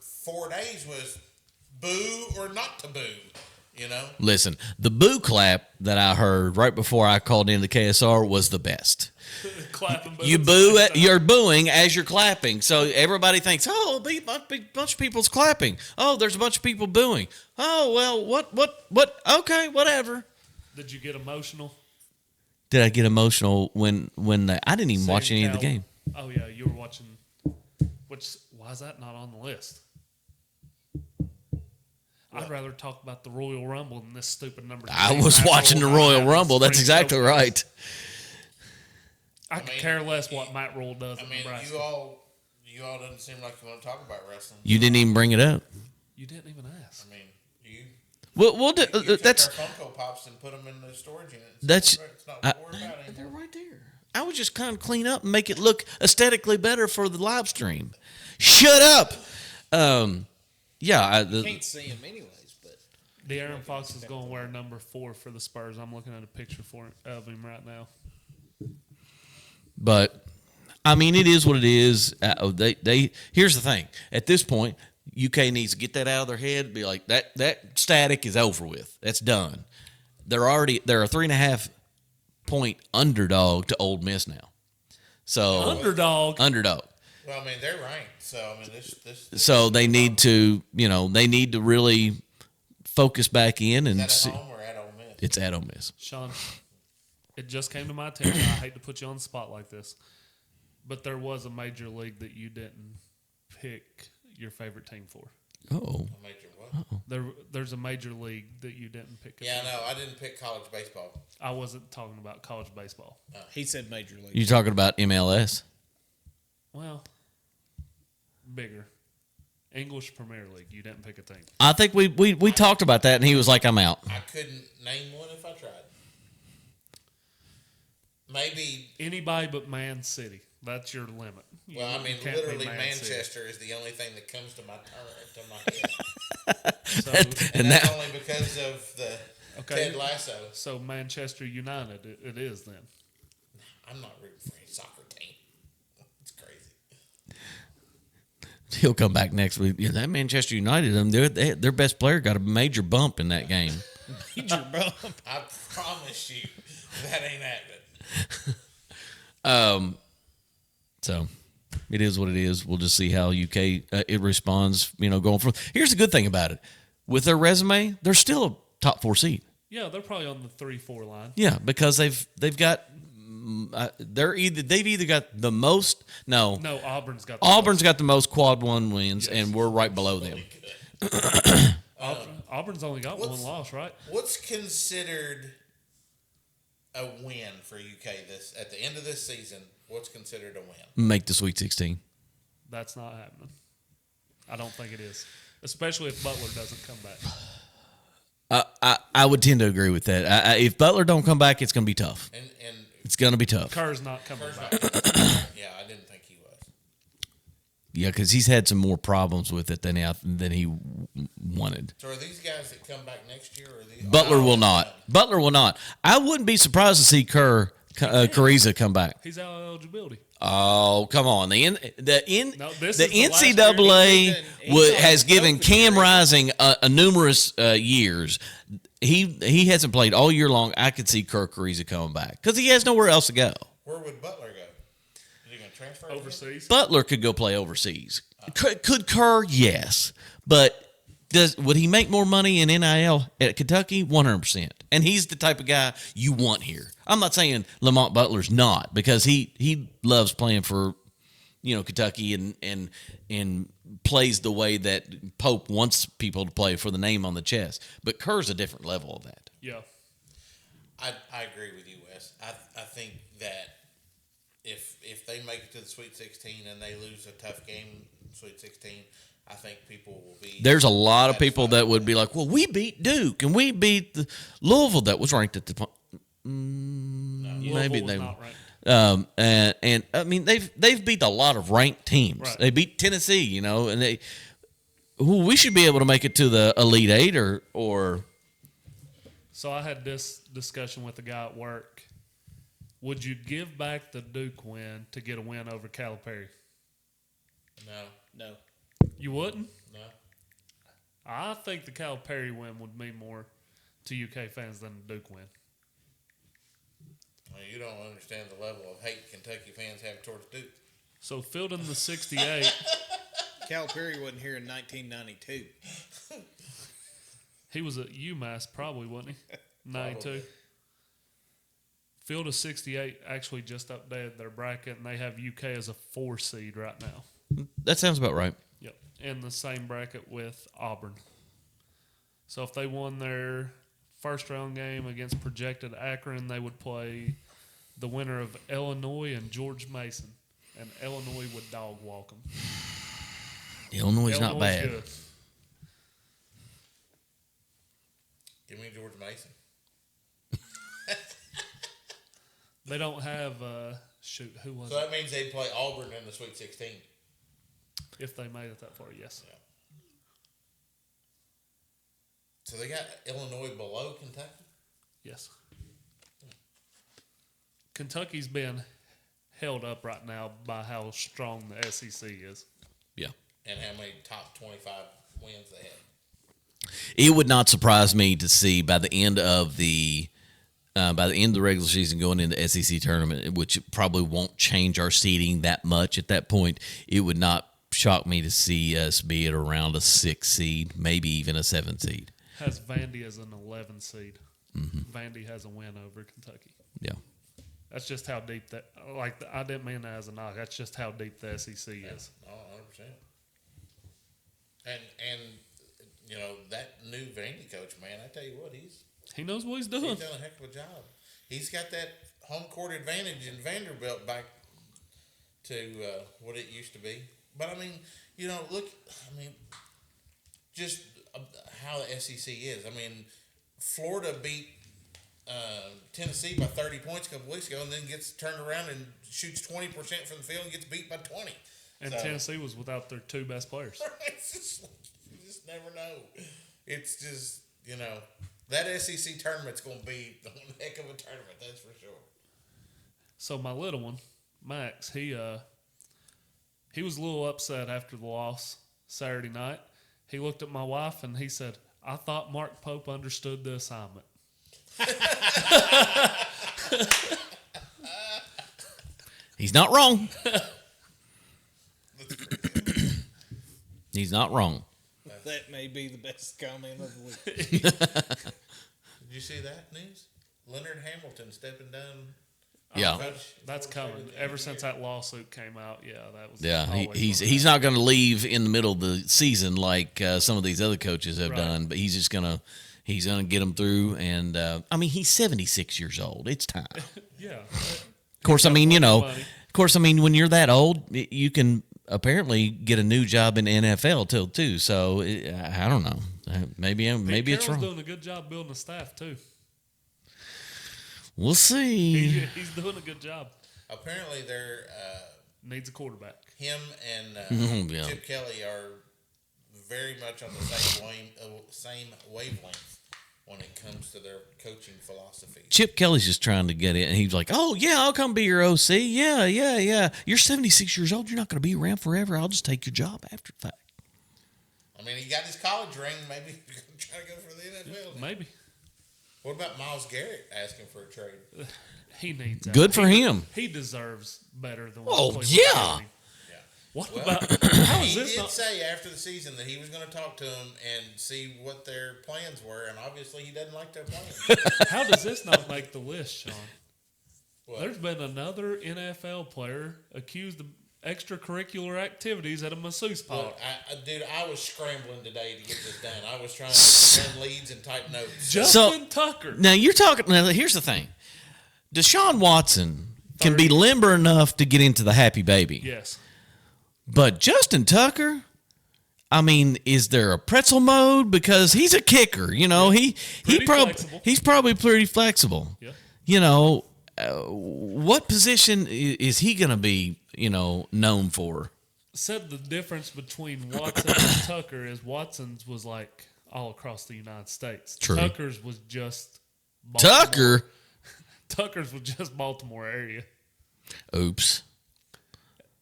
4 days was boo or not to boo. Listen, the boo clap that I heard right before I called in the KSR was the best. Clapping, You boo you're booing as you're clapping, so everybody thinks, "Oh, a bunch of people's clapping. Oh, there's a bunch of people booing. Oh, well, what? Okay, whatever." Did you get emotional? Did I get emotional when I didn't even watch any of the game? Oh yeah, you were watching. Why is that not on the list? I'd rather talk about the Royal Rumble than this stupid number. I was watching the Royal Rumble. That's exactly right. I could care less what Matt Rule does. You all doesn't seem like you want to talk about wrestling. You didn't even bring it up. You didn't even ask. We'll do, you that's took our Funko Pops and put them in the storage unit. That's it's not what we're worried about anymore. they're right there. I would just kind of clean up and make it look aesthetically better for the live stream. Shut up. Yeah, You can't see him anyways, but Daron Fox is going to wear number 4 for the Spurs. I'm looking at a picture of him right now. But I mean, it is what it is. Here's the thing. At this point, UK needs to get that out of their head. Be like that static is over with. That's done. They're a 3.5 point underdog to Ole Miss now. So underdog. Well, they're ranked. So this So they need to, they need to really focus back in and is see. that at home or at Ole Miss? It's at Ole Miss. Sean, it just came to my attention. I hate to put you on the spot like this, but there was a major league that you didn't pick your favorite team for. Oh. A major what? There's a major league that you didn't pick. Yeah, no, I didn't pick college baseball. I wasn't talking about college baseball. he said major league. You talking about MLS? Well, bigger. English Premier League. You didn't pick a team. I think we talked about that, and he was like, "I'm out." I couldn't name one if I tried. Maybe. Anybody but Man City. That's your limit. Well, You can't be literally, Man Manchester City. is the only thing that comes to my head. So, And that's only because of the Ted Lasso. So Manchester United, it is then. I'm not rooting for a soccer team. It's crazy. He'll come back next week. Yeah, that Manchester United, their best player got a major bump in that game. Major bump. I promise you that ain't happening. So it is what it is. We'll just see how UK it responds. Going from. Here's the good thing about it: with their resume, they're still a top 4 seed. Yeah, they're probably on the 3-4 line. Yeah, because they've got they've either got the most. No, Auburn's got the most quad 1 wins, and we're right below them. Auburn's only got one loss, right? What's considered a win for UK at the end of this season? What's considered a win? Make the Sweet 16. That's not happening. I don't think it is, especially if Butler doesn't come back. I would tend to agree with that. If Butler don't come back, it's going to be tough. And It's going to be tough. Kerr's not coming back. Yeah, I didn't think he was. Yeah, because he's had some more problems with it than he wanted. So are these guys that come back next year? Or are these, Butler will not. Butler will not. I wouldn't be surprised to see Cariza come back. He's out of eligibility. Oh, come on. The this is the last NCAA has given Cam Rising numerous years. He hasn't played all year long. I could see Kirk Cariza coming back because he has nowhere else to go. Where would Butler go? Is he going to transfer Overseas? Butler could go play overseas. Could Kerr? Yes. But Would he make more money in NIL at Kentucky? 100%. And he's the type of guy you want here. I'm not saying Lamont Butler's not, because he loves playing for, Kentucky and plays the way that Pope wants people to play for the name on the chest. But Kerr's a different level of that. Yeah. I agree with you, Wes. I think that if they make it to the Sweet 16 and they lose a tough game, Sweet 16, I think people will be. There's a lot of people that would be like, well, we beat Duke and we beat the Louisville that was ranked at the point. Maybe they not ranked. And I mean they've beat a lot of ranked teams. Right. They beat Tennessee, and we should be able to make it to the Elite Eight or. So I had this discussion with a guy at work. Would you give back the Duke win to get a win over Calipari? No. You wouldn't? No. I think the Calipari win would mean more to UK fans than the Duke win. Well, you don't understand the level of hate Kentucky fans have towards Duke. So fielding the 68, Calipari wasn't here in 1992. he was at UMass probably, wasn't he? 92. Probably. Field of 68 actually just updated their bracket, and they have UK as a 4 seed right now. That sounds about right. Yep, in the same bracket with Auburn. So if they won their first round game against projected Akron, they would play the winner of Illinois and George Mason, and Illinois would dog walk them. Illinois is not bad. Good. Give me George Mason. They don't have who was So it? that means they play Auburn in the Sweet 16. If they made it that far, yes. Yeah. So they got Illinois below Kentucky? Yes. Kentucky's been held up right now by how strong the SEC is. Yeah. And how many top 25 wins they had. It would not surprise me to see by the end of the regular season going into SEC tournament, which probably won't change our seeding that much at that point. It would not shock me to see us be at around a 6 seed, maybe even a 7 seed. Has Vandy as an 11 seed. Mm-hmm. Vandy has a win over Kentucky. Yeah. That's just how deep that. I didn't mean that as a knock. That's just how deep the SEC is. Oh, 100%. And that new Vandy coach, man, I tell you what, He knows what he's doing. he's done a heck of a job. He's got that home court advantage in Vanderbilt back to what it used to be. But I mean, just how the SEC is. I mean, Florida beat Tennessee by 30 points a couple weeks ago, and then gets turned around and shoots 20% from the field and gets beat by 20. And Tennessee was without their 2 best players. It's just, you just never know. It's just, that SEC tournament's going to be one heck of a tournament, that's for sure. So my little one, Max, he was a little upset after the loss Saturday night. He looked at my wife and he said, "I thought Mark Pope understood the assignment." He's not wrong. He's not wrong. That may be the best comment of the week. Did you see that news? Leonard Hamilton stepping down. Yeah. That's coming. Ever since that lawsuit came out, that was. Yeah, always he's not going to leave in the middle of the season like some of these other coaches have done, but he's just gonna get them through. And he's 76 years old. It's time. Yeah. Of course, when you're that old, you can apparently get a new job in the NFL too. So I don't know. Maybe it's wrong. He's doing a good job building a staff too. We'll see. He's doing a good job. Apparently, they're Needs a quarterback. him and Yeah. Chip Kelly are very much on the same wavelength when it comes to their coaching philosophy. Chip Kelly's just trying to get in. And he's like, "Oh yeah, I'll come be your OC. Yeah. You're 76 years old. You're not going to be around forever. I'll just take your job after the fact." I mean, he got his college ring. Maybe he's going to try to go for the NFL. Maybe. What about Myles Garrett asking for a trade? He needs that. Good for him. He deserves better than Oh, what Cleveland yeah. gave him. What Well, about? How is he this did not? say after the season that he was going to talk to him and see what their plans were, and obviously he doesn't like their plans. How does this not make the list, Sean? What? There's been another NFL player accused of extracurricular activities at a masseuse parlor. Look, dude, I was scrambling today to get this done. I was trying to run leads and type notes. Justin Tucker. Now you're talking. Now here's the thing: Deshaun Watson can be limber enough to get into the happy baby. Yes. But Justin Tucker, I mean, is there a pretzel mode? Because he's a kicker, you know. Flexible. He's probably pretty flexible. Yeah. You know, what position is he going to be, you know, known for? Said the difference between Watson and Tucker is Watson's was like all across the United States. True. Tucker's was just Baltimore. Tucker's was just Baltimore area. Oops.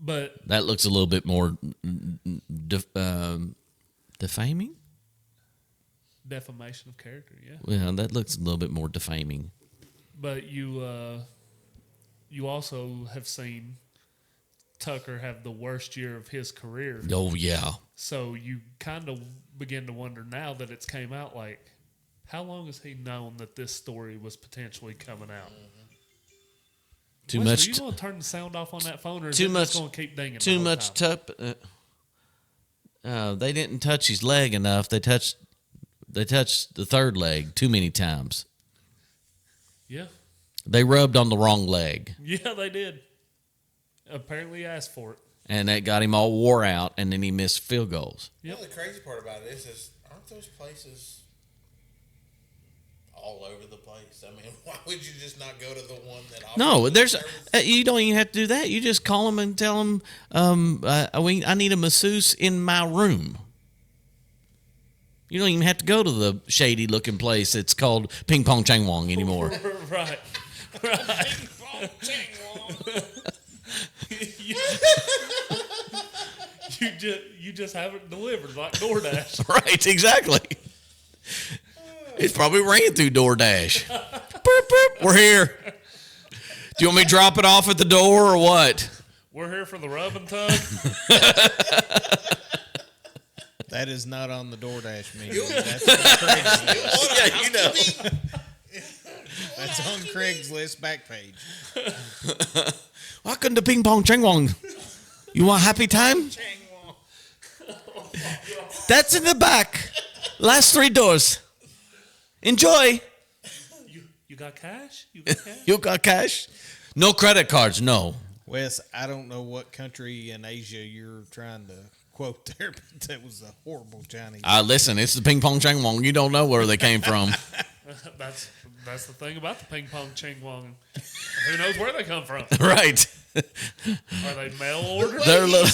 But That looks a little bit more defaming. defamation of character, yeah. Yeah, that looks a little bit more defaming. But you also have seen Tucker have the worst year of his career. Oh yeah. So you kind of begin to wonder now that it's came out, like, how long has he known that this story was potentially coming out? Too Wesley, much. Are you going to turn the sound off on that phone, or is Too it much. just going to keep dinging? Too the whole much. time? They didn't touch his leg enough. They touched the third leg too many times. Yeah. They rubbed on the wrong leg, Yeah, they did. Apparently he asked for it. and that got him all wore out, and then he missed field goals. Yep. You know, the crazy part about it is aren't those places all over the place? I mean, why would you just not go to the one that offers No, the there's service? you don't even have to do that. You just call them and tell them, I need a masseuse in my room. You don't even have to go to the shady looking place. It's called Ping Pong Chang Wong anymore. Right. Right. you just have it delivered like DoorDash. Right, exactly. It's probably ran through DoorDash. Boop, boop, we're here. Do you want me to drop it off at the door or what? We're here for the rub and tug. That is not on the DoorDash menu. That's on Craigslist. Yeah, you know. That's on Craigslist back page. Welcome to Ping Pong Chang Wong. You want happy time? That's in the back. Last 3 doors. Enjoy. You got cash? You got cash? You got cash? No credit cards, no. Wes, I don't know what country in Asia you're trying to quote there, but that was a horrible Chinese. Listen, it's the Ping Pong Chang Wong. You don't know where they came from. That's the thing about the ping pong ching wong. Who knows where they come from? Right. Are they mail order? They're little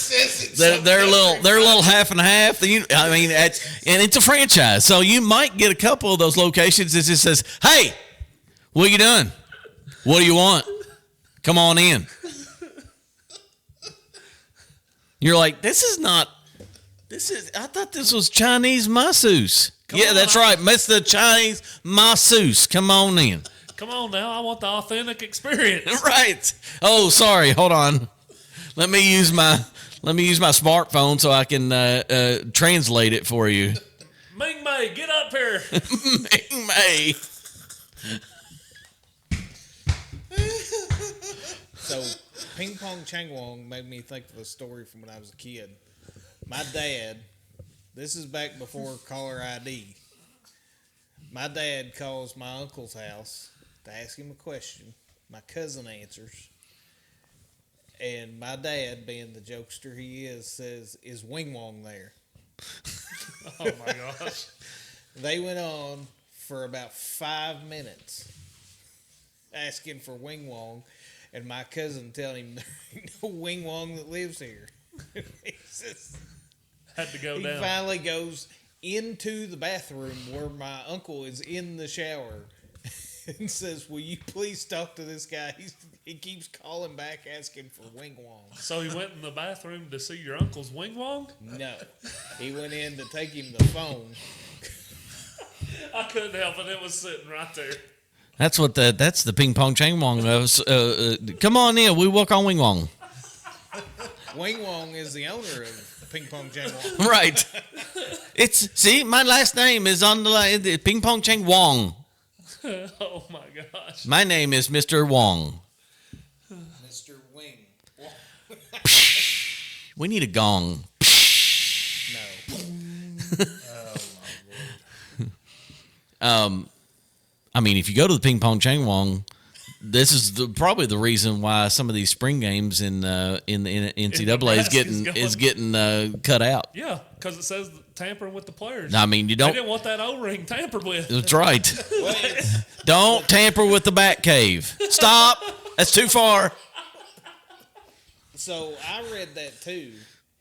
half and half. And it's a franchise, so you might get a couple of those locations that just says, "Hey, what are you doing? What do you want? Come on in." You're like, I thought this was Chinese masseuse. Yeah, that's right, Mr. Chinese masseuse. Come on in. Come on now, I want the authentic experience. Right. Oh, sorry. Hold on. Let me use my smartphone so I can translate it for you. Ming Mei, get up here. Ming Mei. So, Ping Pong Chang Wong made me think of a story from when I was a kid. My dad, this is back before caller ID. My dad calls my uncle's house to ask him a question. My cousin answers. And my dad, being the jokester he is, says, "Is Wing Wong there?" Oh my gosh. They went on for about 5 minutes asking for Wing Wong, and my cousin telling him there ain't no Wing Wong that lives here. He says, Had to go he down. finally goes into the bathroom where my uncle is in the shower and says, "Will you please talk to this guy? He keeps calling back asking for Wing Wong." So he went in the bathroom to see your uncle's wing wong? No. He went in to take him the phone. I couldn't help it. It was sitting right there. That's the Ping Pong Chang Wong. Come on in. We work on Wing Wong. Wing Wong is the owner of Ping Pong Chang Wong. Right. See, my last name is on the line. Ping Pong Chang Wong. Oh my gosh. My name is Mr. Wong. Mr. Wing. We need a gong. No. I mean, if you go to the Ping Pong Chang Wong, this is probably the reason why some of these spring games in the NCAA is getting cut out. Yeah, because it says tampering with the players. I mean, you They don't. didn't want that O-ring tampered with. That's right. Don't tamper with the Bat Cave. Stop. That's too far. So I read that too.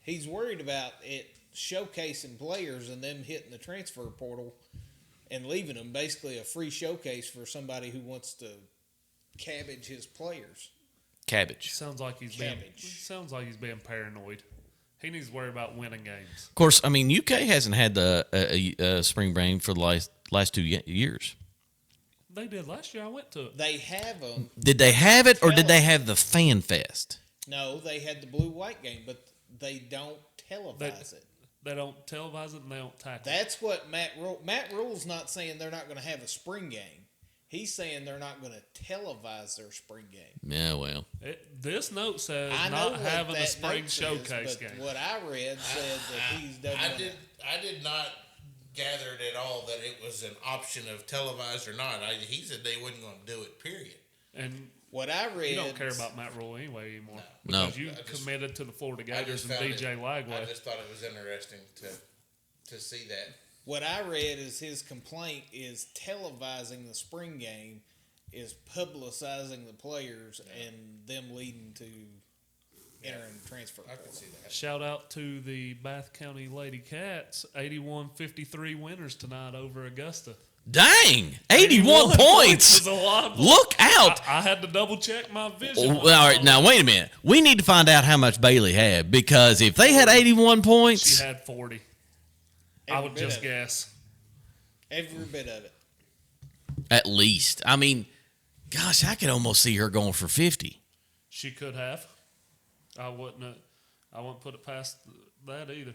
He's worried about it showcasing players and them hitting the transfer portal and leaving them basically a free showcase for somebody who wants to cabbage his players. Cabbage. Sounds like he's being paranoid. He needs to worry about winning games. Of course, I mean, UK hasn't had the spring game for the last 2 years. They did last year. I went to it. They have them. Did they have it, or did they have the Fan Fest? No, they had the blue-white game, but they don't televise it. They don't televise it and they don't tackle. That's what Matt Rule's not saying they're not going to have a spring game. He's saying they're not going to televise their spring game. Yeah, well. This note says I know not what having a that spring note showcase says, but game. what I read said that he's done. I did not gather it at all that it was an option of televised or not. He said they wasn't going to do it, period. And what I read, you don't care about Matt Rule anyway anymore. No. Because you committed to the Florida Gators and found DJ Lagway. I just thought it was interesting to see that. What I read is his complaint is televising the spring game is publicizing the players and them leading to entering the transfer I portal. can see that. Shout out to the Bath County Lady Cats, 81-53 winners tonight over Augusta. Dang! 81 points! Is a lot. Look out! I had to double check my vision. All right, now wait a minute. We need to find out how much Bailey had, because if they had 81 points, She had 40. I Every would bit just of it. guess. Every bit of it. at least. I mean, gosh, I could almost see her going for 50. She could have. I wouldn't put it past that either.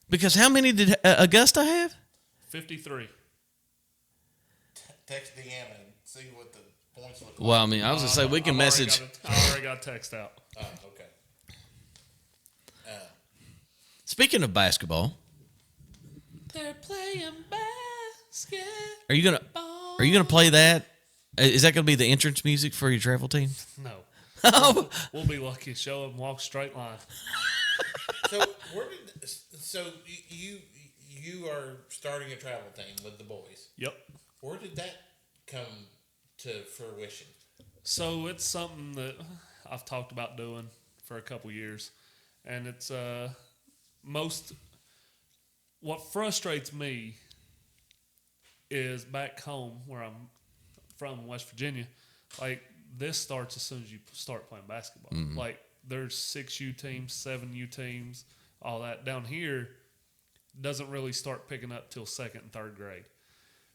Because how many did Augusta have? 53. Text Deanna and see what the points look like. Well, I mean, I was going to say we can message. I already got a text out. Oh, okay. Speaking of basketball, They're playing basketball. are you gonna play that? Is that gonna be the entrance music for your travel team? No. Oh, We'll be lucky to show them walk straight line. So you are starting a travel team with the boys. Yep. Where did that come to fruition? So it's something that I've talked about doing for a couple years, and it's what frustrates me is back home where I'm from, West Virginia. Like, this starts as soon as you start playing basketball. Mm-hmm. Like, there's 6U teams, 7U teams, all that. Down here doesn't really start picking up till 2nd and 3rd grade.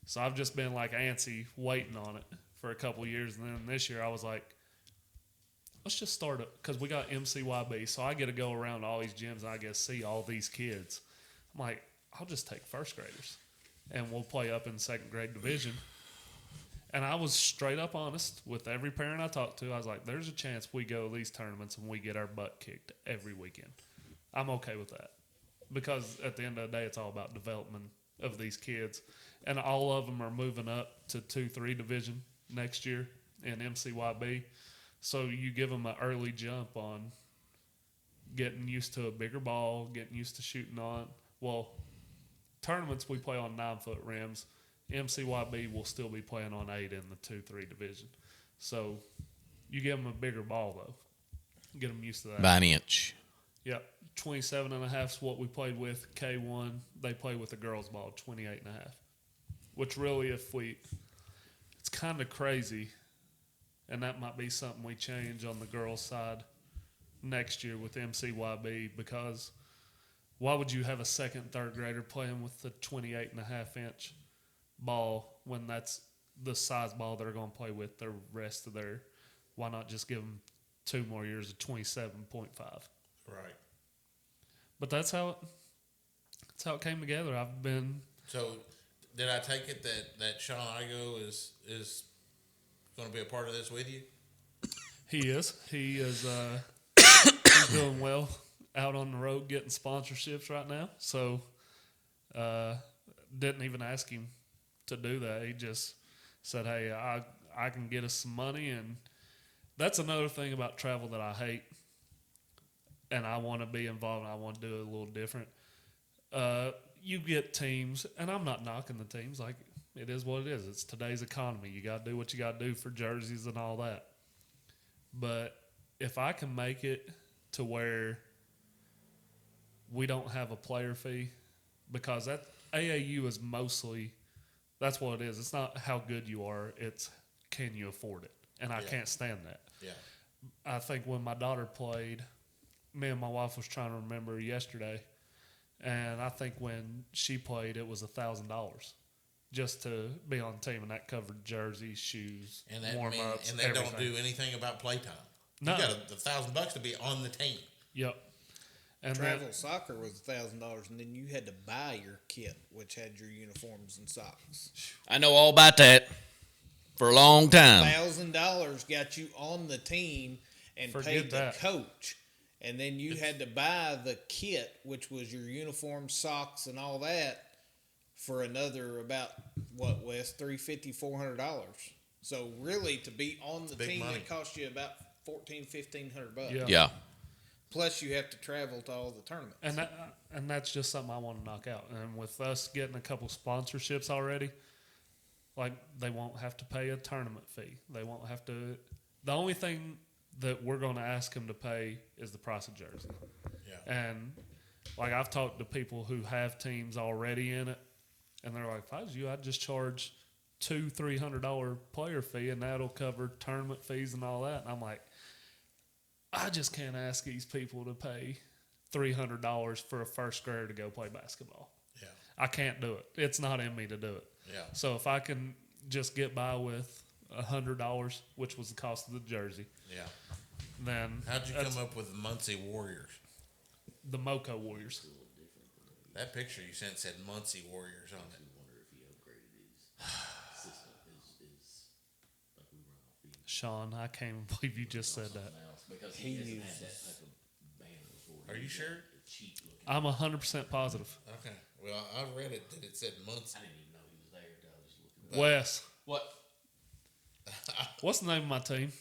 So I've just been like antsy waiting on it for a couple of years. And then this year I was like, let's just start it, because we got MCYB. So I get to go around all these gyms and I get to see all these kids. I'm like, I'll just take 1st graders and we'll play up in 2nd grade division. And I was straight up honest with every parent I talked to. I was like, there's a chance we go to these tournaments and we get our butt kicked every weekend. I'm okay with that, because at the end of the day, it's all about development of these kids. And all of them are moving up to 2-3 division next year in MCYB. So you give them an early jump on getting used to a bigger ball, getting used to shooting on. Well, tournaments we play on 9-foot rims. MCYB will still be playing on 8 in the 2-3 division. So you give them a bigger ball, though. Get them used to that. by an inch. Yep. 27.5 is what we played with. K1, they play with the girls' ball, 28.5. Which really, it's kind of crazy, and that might be something we change on the girls' side next year with MCYB, because why would you have a 2nd, 3rd grader playing with the 28.5-inch ball when that's the size ball they're going to play with the rest of their? Why not just give them 2 more years of 27.5? Right. But that's how it came together. I've been. So, did I take it that Sean Igo is going to be a part of this with you? He is. He's doing well out on the road getting sponsorships right now. So, didn't even ask him to do that. He just said, "Hey, I can get us some money," and that's another thing about travel that I hate, and I want to be involved. And I want to do it a little different. You get teams, and I'm not knocking the teams. Like, it is what it is. It's today's economy. You got to do what you got to do for jerseys and all that. But if I can make it to where we don't have a player fee, because that AAU is mostly, that's what it is. It's not how good you are. It's can you afford it? And I can't stand that. Yeah. I think when my daughter played, me and my wife was trying to remember yesterday, and I think when she played, it was $1,000 just to be on the team, and that covered jerseys, shoes, And that warm-ups, and they everything. don't do anything about playtime. No. You got $1,000 to be on the team. Yep. And Travel soccer was $1,000, and then you had to buy your kit, which had your uniforms and socks. I know all about that for a long time. $1,000 got you on the team and Forget paid the that. coach, and then you had to buy the kit, which was your uniform, socks, and all that, for another about what, Wes, $350, $400. So really, to be on the Big team, money. it cost you about $1,400-$1,500 Yeah. Yeah. Plus, you have to travel to all the tournaments. and that's just something I want to knock out. And with us getting a couple sponsorships already, like, they won't have to pay a tournament fee. They won't have to. The only thing that we're going to ask them to pay is the price of jersey. Yeah. And like, I've talked to people who have teams already in it, and they're like, if I was you, I'd just charge $200-$300 player fee, and that'll cover tournament fees and all that. And I'm like, I just can't ask these people to pay $300 for a first grader to go play basketball. Yeah. I can't do it. It's not in me to do it. Yeah. So if I can just get by with $100, which was the cost of the jersey, Yeah. then How'd you that's come up with Muncy Warriors? the Moco Warriors. That picture you sent said Muncy Warriors on it. Sean, I can't even believe you just said that. He used Are you sure? I'm 100% positive. Okay. Well, I read it that it said Muncy. Wes, What? what's the name of my team?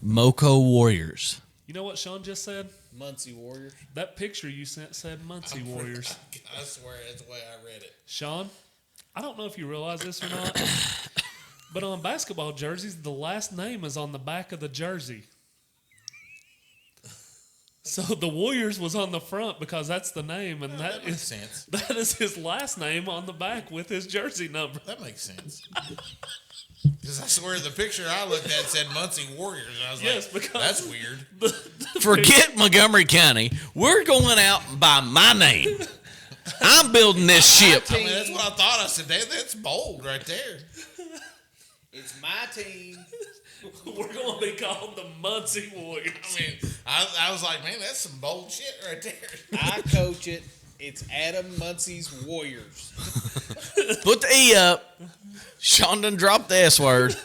Moco Warriors. You know what Sean just said? Muncy Warriors. That picture you sent said Muncy Warriors. I swear that's the way I read it. Sean, I don't know if you realize this or not, but on basketball jerseys, the last name is on the back of the jersey. So the Warriors was on the front because that's the name, and That makes sense. that is his last name on the back with his jersey number. That makes sense. Because I swear the picture I looked at said Muncy Warriors. And I was Yes, like, because that's weird. Forget Montgomery County. We're going out by my name. I'm building this ship. I mean, that's what I thought. I said, that's bold right there. It's my team. We're going to be called the Muncy Warriors. I mean, I was like, man, that's some bold shit right there. I coach it. It's Adam Muncy's Warriors. Put the E up. Sean done dropped the S word.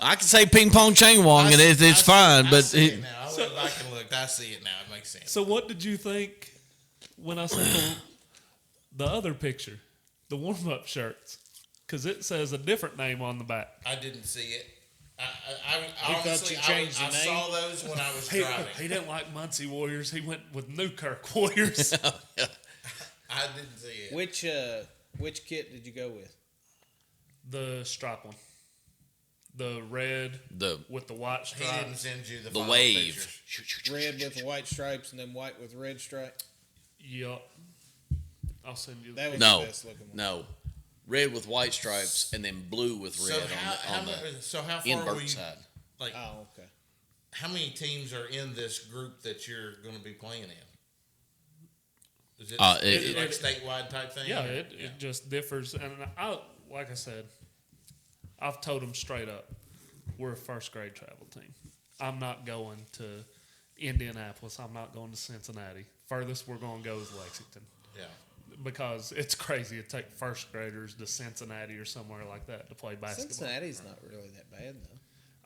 I can say ping pong chang wong and it's fine, I but see it now. I went back and looked. I see it now. It makes sense. So what did you think when I sent the other picture, the warm-up shirts? Because it says a different name on the back. I didn't see it. He thought Honestly, you changed the I name? saw those when I was He driving. didn't like Muncie Warriors. He went with Newkirk Warriors. I didn't see it. Which kit did you go with? The stripe one. The red with the white He stripe. didn't send you the the final wave. pictures. Red with the white stripes and then white with red stripe. Yup. I'll send you That was No, the best looking one. no. Red with white stripes and then blue with So red how on the so how far invert were you? side. Like, Oh, okay. how many teams are in this group that you're going to be playing in? Is it, it- like statewide type thing? Yeah, it just differs. And like I said, I've told them straight up, we're a first grade travel team. I'm not going to Indianapolis. I'm not going to Cincinnati. Furthest we're going to go is Lexington. Yeah. Because it's crazy to take first graders to Cincinnati or somewhere like that to play basketball. Cincinnati's not really that bad though.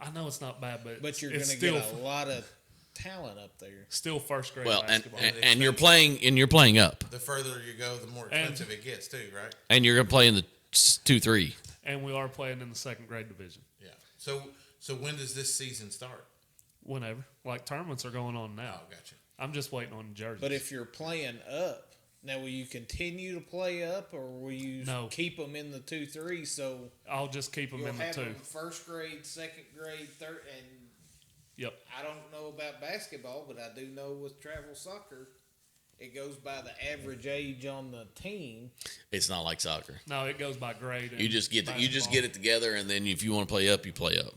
I know it's not bad, but You're going to still, get a lot of talent up there. Still first grade Well, basketball. and you're playing up, The further you go, the more expensive it gets too, right? and you're gonna play in the 2-3. And we are playing in the second grade division. Yeah. So when does this season start? Whenever. Like tournaments are going on now. Oh, gotcha. I'm just waiting on jerseys. But if you're playing up, now will you continue to play up, or will you keep them in the 2-3? So I'll just keep them you'll in the have 2. them first grade, second grade, third, and Yep. I don't know about basketball, but I do know with travel soccer, it goes by the average age on the team. It's not like soccer. No, it goes by grade. You just get it together, and then if you want to play up, you play up.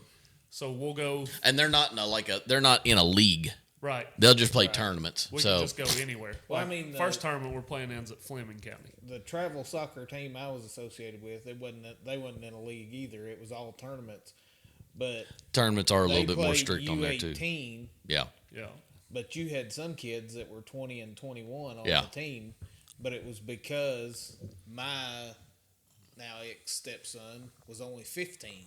So we'll go And they're not in a league. right. They'll just play tournaments. We so can just go anywhere. Well, Like, I mean, first tournament we're playing ends at Fleming County. The travel soccer team I was associated with, they wasn't in a league either. It was all tournaments, but tournaments are a little they bit more played strict on that too. U18, Yeah. Yeah. but you had some kids that were 20 and 21 on Yeah. the team, but it was because my now ex-stepson was only 15.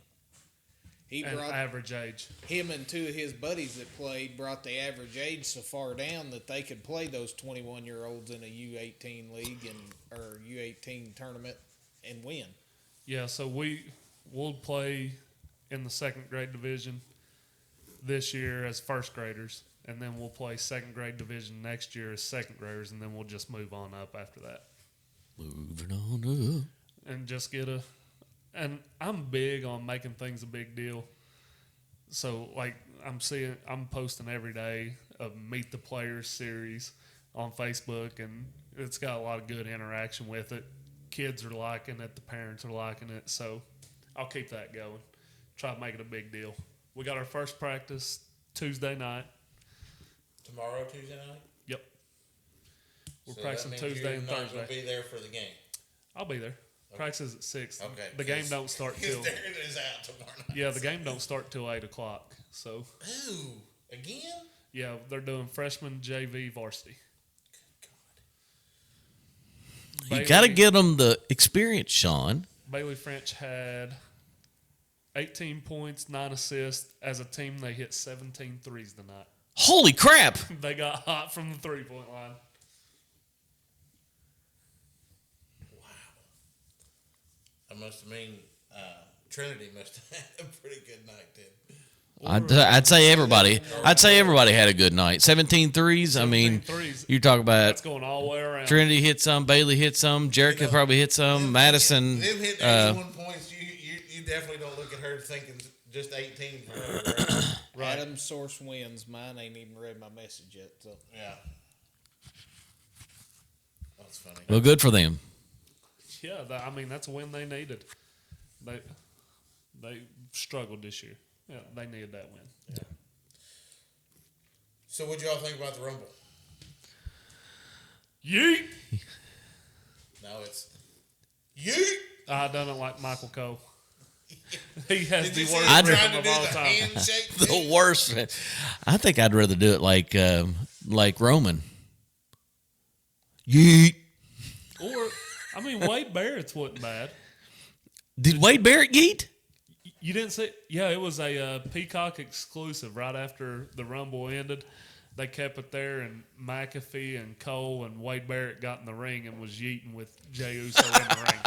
He And brought average age. him and two of his buddies that played brought the average age so far down that they could play those 21-year-olds in a U18 league or U18 tournament and win. Yeah, so we'll play in the second grade division this year as first graders, and then we'll play second grade division next year as second graders, and then we'll just move on up after that. Moving on up. And just get a. And I'm big on making things a big deal. So, like, I'm posting every day a Meet the Players series on Facebook, and it's got a lot of good interaction with it. Kids are liking it, the parents are liking it, so I'll keep that going. Try to make it a big deal. We got our first practice Tuesday night. Tomorrow, Tuesday night? Yep. We're So practicing that means Tuesday you're and not Thursday. gonna be there for the game. I'll be there. Practice is at 6. Okay. The game don't start till. Darren is out tomorrow night. Yeah, the game don't start till 8 o'clock. So Ooh, again? yeah, they're doing freshman JV varsity. You got to get them the experience, Sean. Bailey French had 18 points, 9 assists. As a team, they hit 17 threes tonight. Holy crap! They got hot from the 3-point line. I must mean, Trinity must have had a pretty good night then. I'd say everybody had a good night. 17 threes. I mean, threes. you talk about That's going all the way around. Trinity hit some, Bailey hit some, Jerica probably hit some, Madison. Them hitting 81 points, you definitely don't look at her thinking just 18 for her. Right? Right. Adam's source wins. Mine ain't even read my message yet. So Yeah. That's funny. Well, good for them. Yeah, that's a win they needed. They struggled this year. Yeah, they needed that win. Yeah. So what y'all think about the Rumble? Yeet! No, it's yeet. I don't like Michael Cole. He has Did the you see worst him rhythm trying to of do all the time. handshake The thing? worst. I think I'd rather do it like Roman. Yeet. Or, Wade Barrett's wasn't bad. Did Wade Barrett yeet? You didn't see? Yeah, it was a Peacock exclusive right after the Rumble ended. They kept it there, and McAfee and Cole and Wade Barrett got in the ring and was yeeting with Jey Uso in the ring.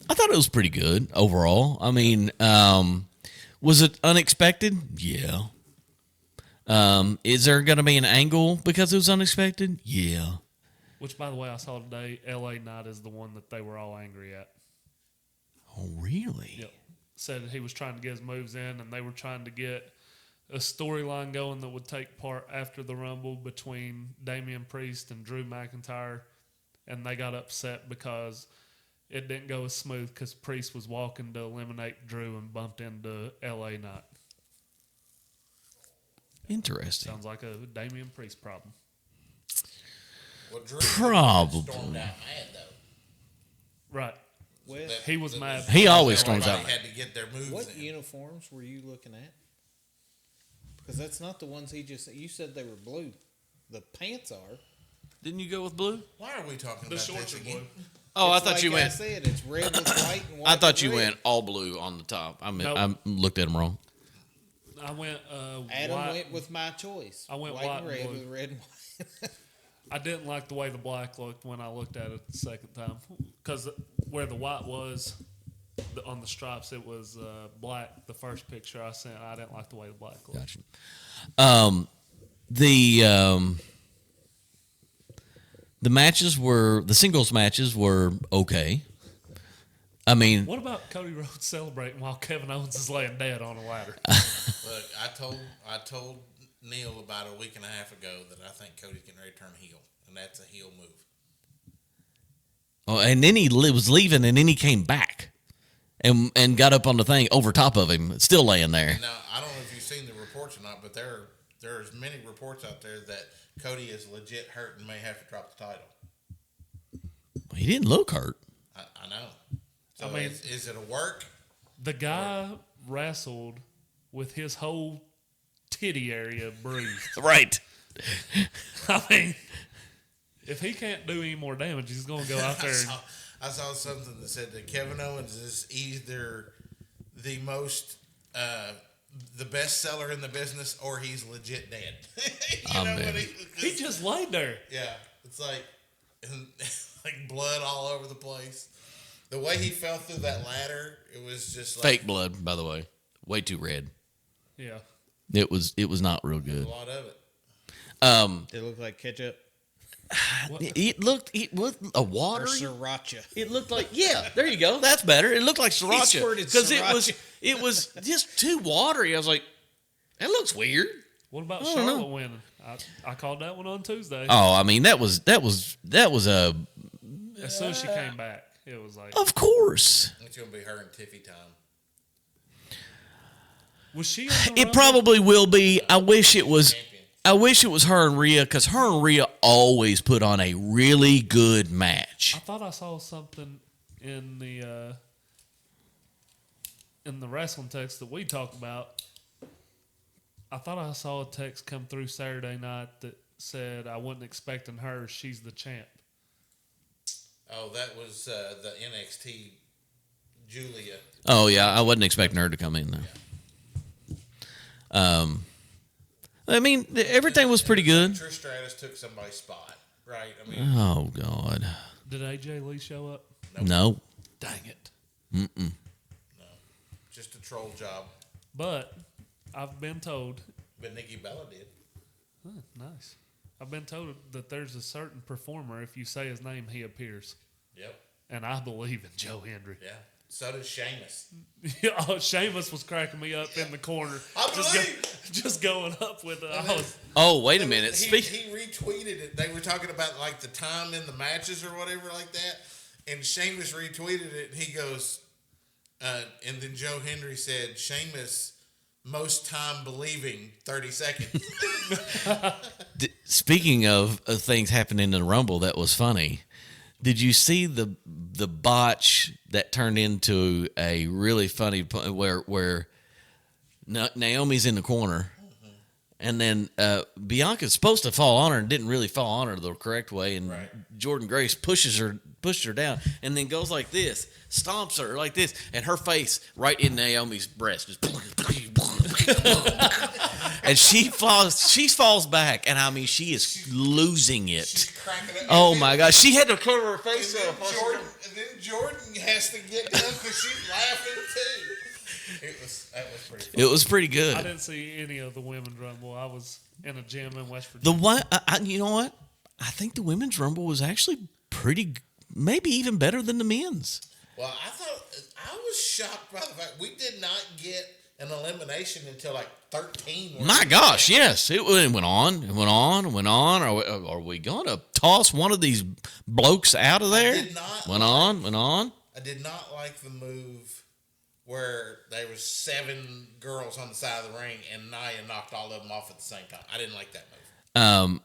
I thought it was pretty good overall. I mean, was it unexpected? Yeah. Is there going to be an angle because it was unexpected? Yeah. Which, by the way, I saw today, LA Knight is the one that they were all angry at. Oh, really? Yep. Said he was trying to get his moves in, and they were trying to get a storyline going that would take part after the Rumble between Damian Priest and Drew McIntyre, and they got upset because it didn't go as smooth because Priest was walking to eliminate Drew and bumped into LA Knight. Interesting. Sounds like a Damian Priest problem. Well, Drew Probably. stormed out mad though. Right. well, He was mad. He always storms out Everybody mad. had to get their moves what in. uniforms were you looking at? Because that's not the ones he just. You said they were blue. The pants are. Didn't you go with blue? Why are we talking The about shorts this are again? blue. Oh, I It's thought like you went. I said it's red with white and white. I thought with you red. went all blue on the top. I mean, Nope. I looked at them wrong. I went Adam white. went with my choice. I went white white and and red blue. with red and white. I didn't like the way the black looked when I looked at it the second time, because where the white was on the stripes, it was black. The first picture I sent, I didn't like the way the black looked. Gotcha. The singles matches were okay. I mean, What about Cody Rhodes celebrating while Kevin Owens is laying dead on a ladder? Look, I told Neil about a week and a half ago that I think Cody's getting ready to turn heel, and that's a heel move. oh, and then he was leaving, and then he came back and got up on the thing over top of him, still laying there. Now, I don't know if you've seen the reports or not, but there's many reports out there that Cody is legit hurt and may have to drop the title. He didn't look hurt. I know. So I mean- is it a work? The guy wrestled with his whole titty area bruised. Right. I mean, if he can't do any more damage, he's going to go out there. I saw something that said that Kevin Owens is either the most, the best seller in the business, or he's legit dead. you know Amen. what He just laid there. yeah, it's like, like blood all over the place. The way he fell through that ladder, it was just like Fake blood, by the way. Way too red. Yeah. It was not real a good. lot of it. Did it look like ketchup It looked a or water. sriracha? It looked like there you go. That's better. It looked like sriracha squirted because sriracha. it was just too watery. I was like, that looks weird. What about don't Charlotte know. winning? I called that one on Tuesday. Oh, I mean that was a As soon as she came back, it was like, of course. It's gonna be her and Tiffy time. was she? In the It Rumble? probably will be. I wish it was. Champion. I wish it was her and Rhea because her and Rhea always put on a really good match. I thought I saw something in the wrestling text that we talked about. I thought I saw a text come through Saturday night that said I wasn't expecting her. She's the champ. Oh, that was the NXT Julia. Oh yeah, I wasn't expecting her to come in though. I mean everything was pretty good. Trish Stratus took somebody's spot, right? I mean, Oh God, Did AJ Lee show up? no. Dang it! no, just a troll job. But I've been told. But Nikki Bella did. Huh, nice. I've been told that there's a certain performer. If you say his name, he appears. Yep. And I believe in Joe Hendry. Yeah. So does Sheamus. Oh, Seamus was cracking me up in the corner. I just, believe. just going up with it. I was, Oh wait a minute. He retweeted it. They were talking about like the time in the matches or whatever like that, and Sheamus retweeted it. And he goes, and then Joe Hendry said, "Sheamus most time believing 30 seconds." Speaking of things happening in the Rumble, that was funny. Did you see the botch that turned into a really funny where Naomi's in the corner, and then Bianca's supposed to fall on her and didn't really fall on her the correct way, and Right. Jordan Grace pushes her down, and then goes like this, stomps her like this, and her face right in Naomi's breast, just and she falls back, and I mean she is losing She's it. cracking up. Oh And my gosh, she had to cover her then- face up. and then Jordan has to get down because she's laughing too. That was pretty funny. It was pretty I good. didn't see any of the women's rumble. I was in a gym in West The Virginia. one, you know what? I think the women's rumble was actually pretty, maybe even better than the men's. Well, I was shocked by the fact we did not get an elimination until like 13. My gosh, yes, it went on, it went on, and went on. Are we going to toss one of these blokes out of there? did not Went on, went on. I did not like the move where there was 7 girls on the side of the ring and Nia knocked all of them off at the same time. I didn't like that move.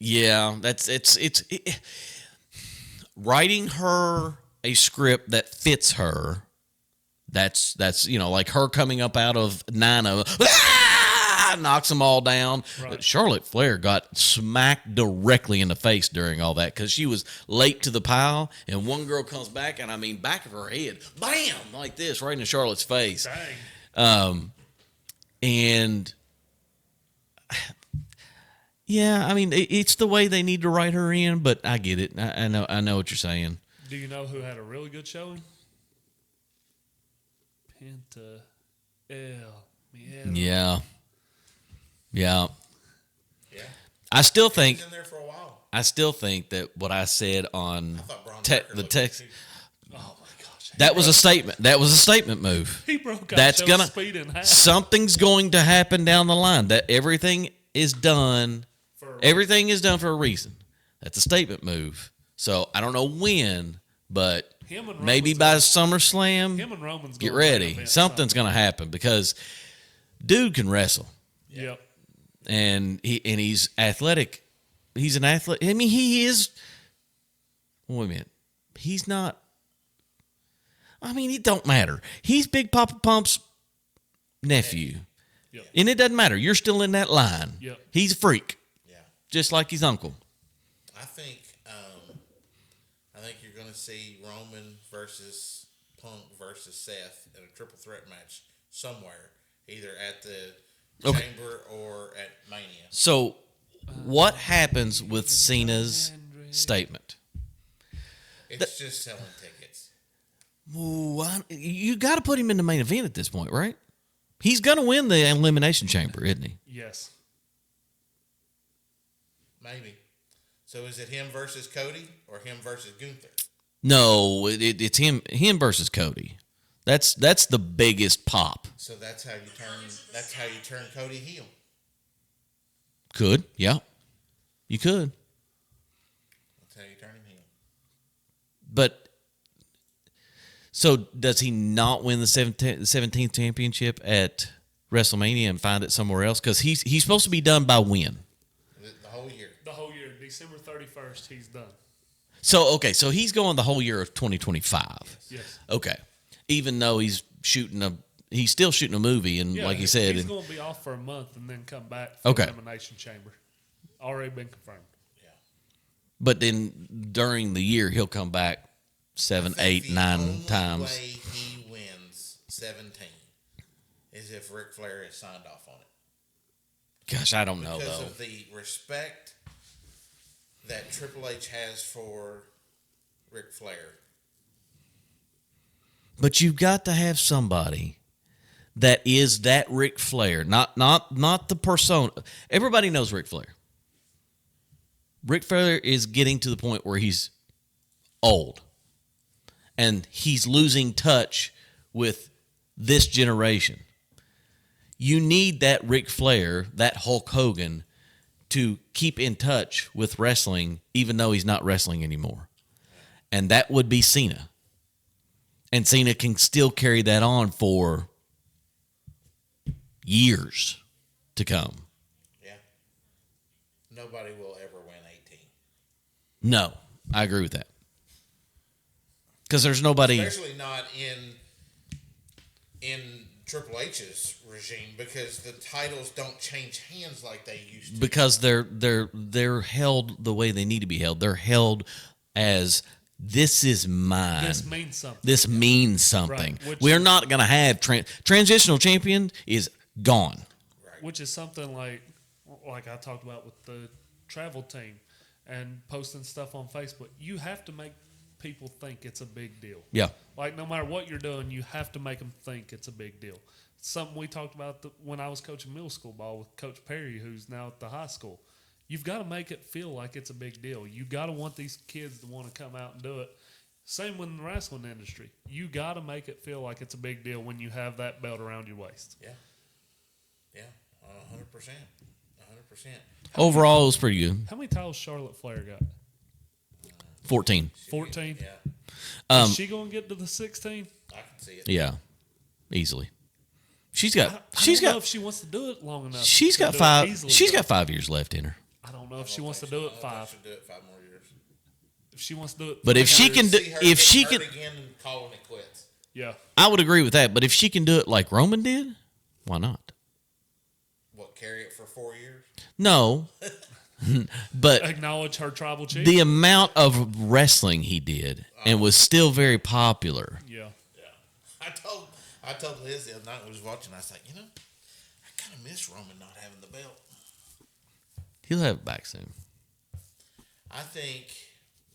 Yeah, writing her a script that fits her. That's like her coming up out of 9 of knocks them all down. Right. But Charlotte Flair got smacked directly in the face during all that because she was late to the pile, and one girl comes back, and I mean, back of her head, bam, like this, right in Charlotte's face. Dang. And yeah, I mean, it's the way they need to write her in, but I get it. I know what you're saying. Do you know who had a really good showing? Penta El Miedo. Yeah. Yeah. I still He think was in there for a while. that what I said on I thought Braun the Breaker looked text, too. Oh my gosh. that was a statement. That was a statement move. He broke out That's Joe's gonna speed in half. something's going to happen down the line. That everything is done. Everything is done for a reason. That's a statement move. So I don't know when, but maybe by SummerSlam, Him and Roman's get going to ready. event, Something's going to happen because dude can wrestle, Yep. and he's athletic. He's an athlete. I mean, he is. Wait a minute. He's not. I mean, it don't matter. He's Big Papa Pump's nephew, Yep. and it doesn't matter. You're still in that line. Yep. He's a freak, Yeah. just like his uncle. I think you're going to see Roman versus Punk versus Seth in a triple threat match somewhere, either at the Chamber or at Mania. So, what happens with Cena's statement? It's just selling tickets. Ooh, you got to put him in the main event at this point, right? He's going to win the Elimination Chamber, isn't he? Yes. Maybe. So is it him versus Cody or him versus Gunther? No, it's him versus Cody. That's the biggest pop. So that's how you turn Cody heel. Could, yeah. You could. That's how you turn him heel. But so does he not win the 17th championship at WrestleMania and find it somewhere else? Because he's supposed to be done by when? The whole year. The whole year. December 31st, he's done. So, okay, so he's going the whole year of 2025. Yes. Okay. Even though he's still shooting a movie, and like you said. He's going to be off for a month and then come back for Okay. Elimination Chamber. Already been confirmed. Yeah. But then during the year, he'll come back 7, 8, 9 times. The only way he wins 17 is if Ric Flair is signed off on it. Gosh, I don't know, Because though. of the respect that Triple H has for Ric Flair. But you've got to have somebody that is that Ric Flair, not the persona. Everybody knows Ric Flair. Ric Flair is getting to the point where he's old, and he's losing touch with this generation. You need that Ric Flair, that Hulk Hogan, to keep in touch with wrestling, even though he's not wrestling anymore. And that would be Cena. And Cena can still carry that on for years to come. Yeah. Nobody will ever win 18. No, I agree with that. Because there's nobody. Especially not in Triple H's regime, because the titles don't change hands like they used to. Because they're held the way they need to be held. They're held as this is mine. This means something. This means something. Right, We're not going to have transitional champion is gone. Right. Which is something like I talked about with the travel team and posting stuff on Facebook. You have to make people think it's a big deal. Yeah. Like, no matter what you're doing, you have to make them think it's a big deal. Something we talked about when I was coaching middle school ball with Coach Perry, who's now at the high school. You've got to make it feel like it's a big deal. You got to want these kids to want to come out and do it. Same with the wrestling industry. You got to make it feel like it's a big deal when you have that belt around your waist. Yeah. Yeah. 100%. 100%. Overall, it was pretty good. How many titles Charlotte Flair got? 14. 14? Yeah. Is she going to get to the 16? I can see it. Yeah. Easily. She's I got don't know if she wants to do it long enough. she's to got do it 5 easily, she's though. got 5 years left in her. I don't know if she wants to do it I 5. should do it 5 more years. If she wants to do it, But if she can do, See her if get she hurt can, again and calling it quits. yeah, I would agree with that. But if she can do it like Roman did, why not? What, carry it for 4 years? No. But Acknowledge her tribal chief. the amount of wrestling he did and was still very popular. Yeah. I told Liz the other night when we was watching, I was like, I kind of miss Roman not having the belt. He'll have it back soon. I think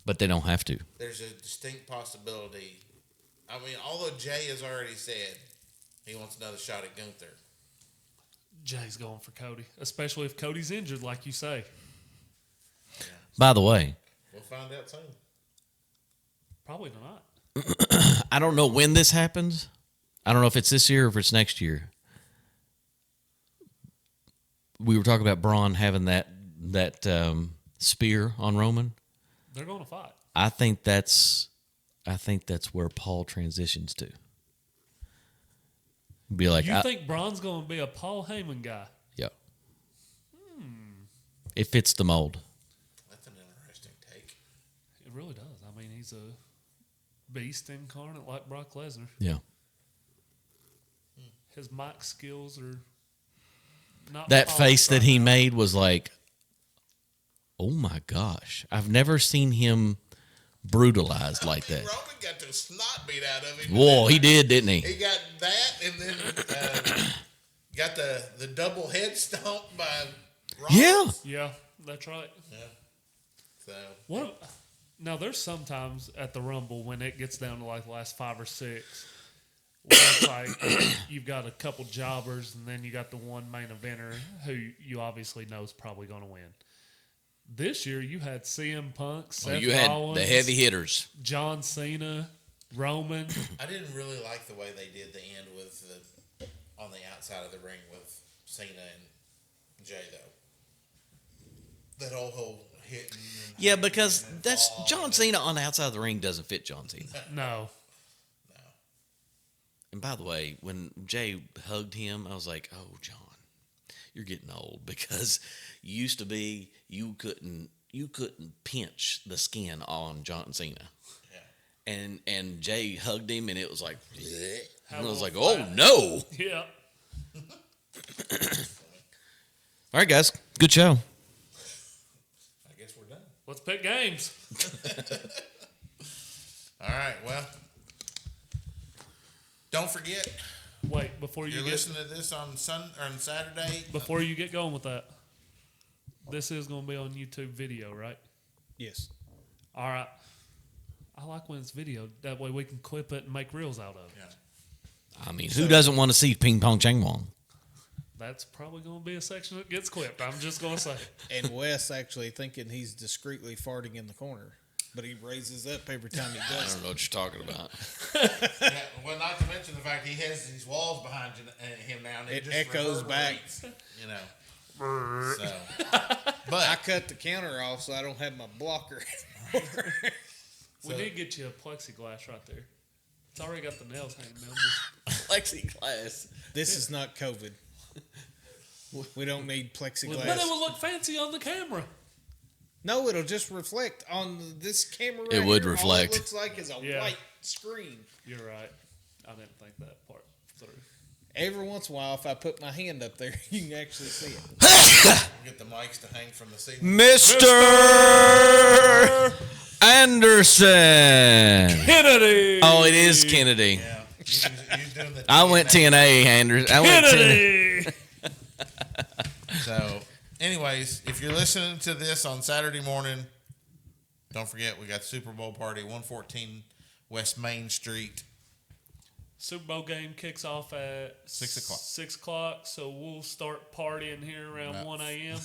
But they don't have to. there's a distinct possibility. I mean, although Jay has already said he wants another shot at Gunther. Jay's going for Cody, especially if Cody's injured, like you say. By the way, We'll find out soon. Probably not. I don't know when this happens. I don't know if it's this year or if it's next year. We were talking about Braun having that spear on Roman. They're going to fight. I think that's where Paul transitions to. Be like, You think Braun's going to be a Paul Heyman guy? yeah. It fits the mold. That's an interesting take. It really does. I mean, he's a beast incarnate like Brock Lesnar. Yeah. His mic skills are not That polished face that right he now. made was like, oh my gosh. I've never seen him brutalized like that. Roman got the snot beat out of him. Whoa, he did, didn't he? He got that, and then got the double head stomp by Rollins. Yeah. Yeah, that's right. Yeah. So Now, there's sometimes at the Rumble when it gets down to like the last 5 or 6, where it's like you've got a couple jobbers and then you got the one main eventer who you obviously know is probably going to win. This year, you had CM Punk, Seth Rollins, the heavy hitters. John Cena, Roman. I didn't really like the way they did the end with on the outside of the ring with Cena and Jay though. That whole hitting. Yeah, because and that's fall John and- Cena on the outside of the ring doesn't fit John Cena. No. And by the way, when Jay hugged him, I was like, "Oh, John, you're getting old," because you used to be you couldn't pinch the skin on John Cena. Yeah. And Jay hugged him, and it was like, bleh. And I was like, How "Oh no!" Yeah. All right, guys, good show. I guess we're done. Let's pick games. All right. Well, don't forget. Wait, before you You're get listening to this on Saturday. before you get going with that, this is going to be on YouTube video, right? Yes. All right. I like when it's video. That way we can clip it and make reels out of it. Yeah. I mean, who doesn't want to see Ping Pong Chang Wong? That's probably going to be a section that gets clipped. I'm just going to say. And Wes actually thinking he's discreetly farting in the corner, but he raises up every time he I does. don't know what you're talking about. Yeah, well, not to mention the fact he has these walls behind him now, and It just echoes back. reverberates, You know. So, but I cut the counter off so I don't have my blocker. We need to get you a plexiglass right there. It's already got the nails hanging down. Plexiglass. This is not COVID. We don't need plexiglass. But it would look fancy on the camera. No, it'll just reflect on this camera. It right would here. reflect. All it looks like is a Yeah. white screen. You're right. I didn't think that part through. Every once in a while, if I put my hand up there, you can actually see it. get the mics to hang from the ceiling. Mr. Anderson. Kennedy! Oh, it is Kennedy. Yeah. He's doing the I went TNA, Anderson. I went TNA. Kennedy! So, anyways, if you're listening to this on Saturday morning, don't forget we got Super Bowl party, 114 West Main Street. Super Bowl game kicks off at 6 o'clock. 6 o'clock, so we'll start partying here around About 1 a.m.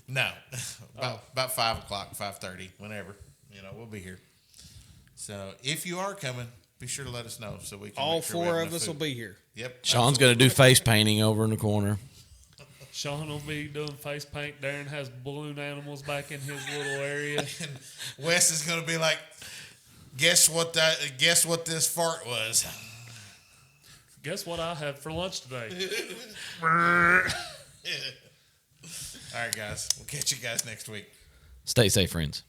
No, about 5 o'clock, 5:30, whenever. We'll be here. So, if you are coming, be sure to let us know so we can. All make sure we four have of enough us will food. be here. Yep. Sean's going to do face painting over in the corner. Sean will be doing face paint. Darren has balloon animals back in his little area. And Wes is going to be like, guess what this fart was. Guess what I had for lunch today? All right, guys. We'll catch you guys next week. Stay safe, friends.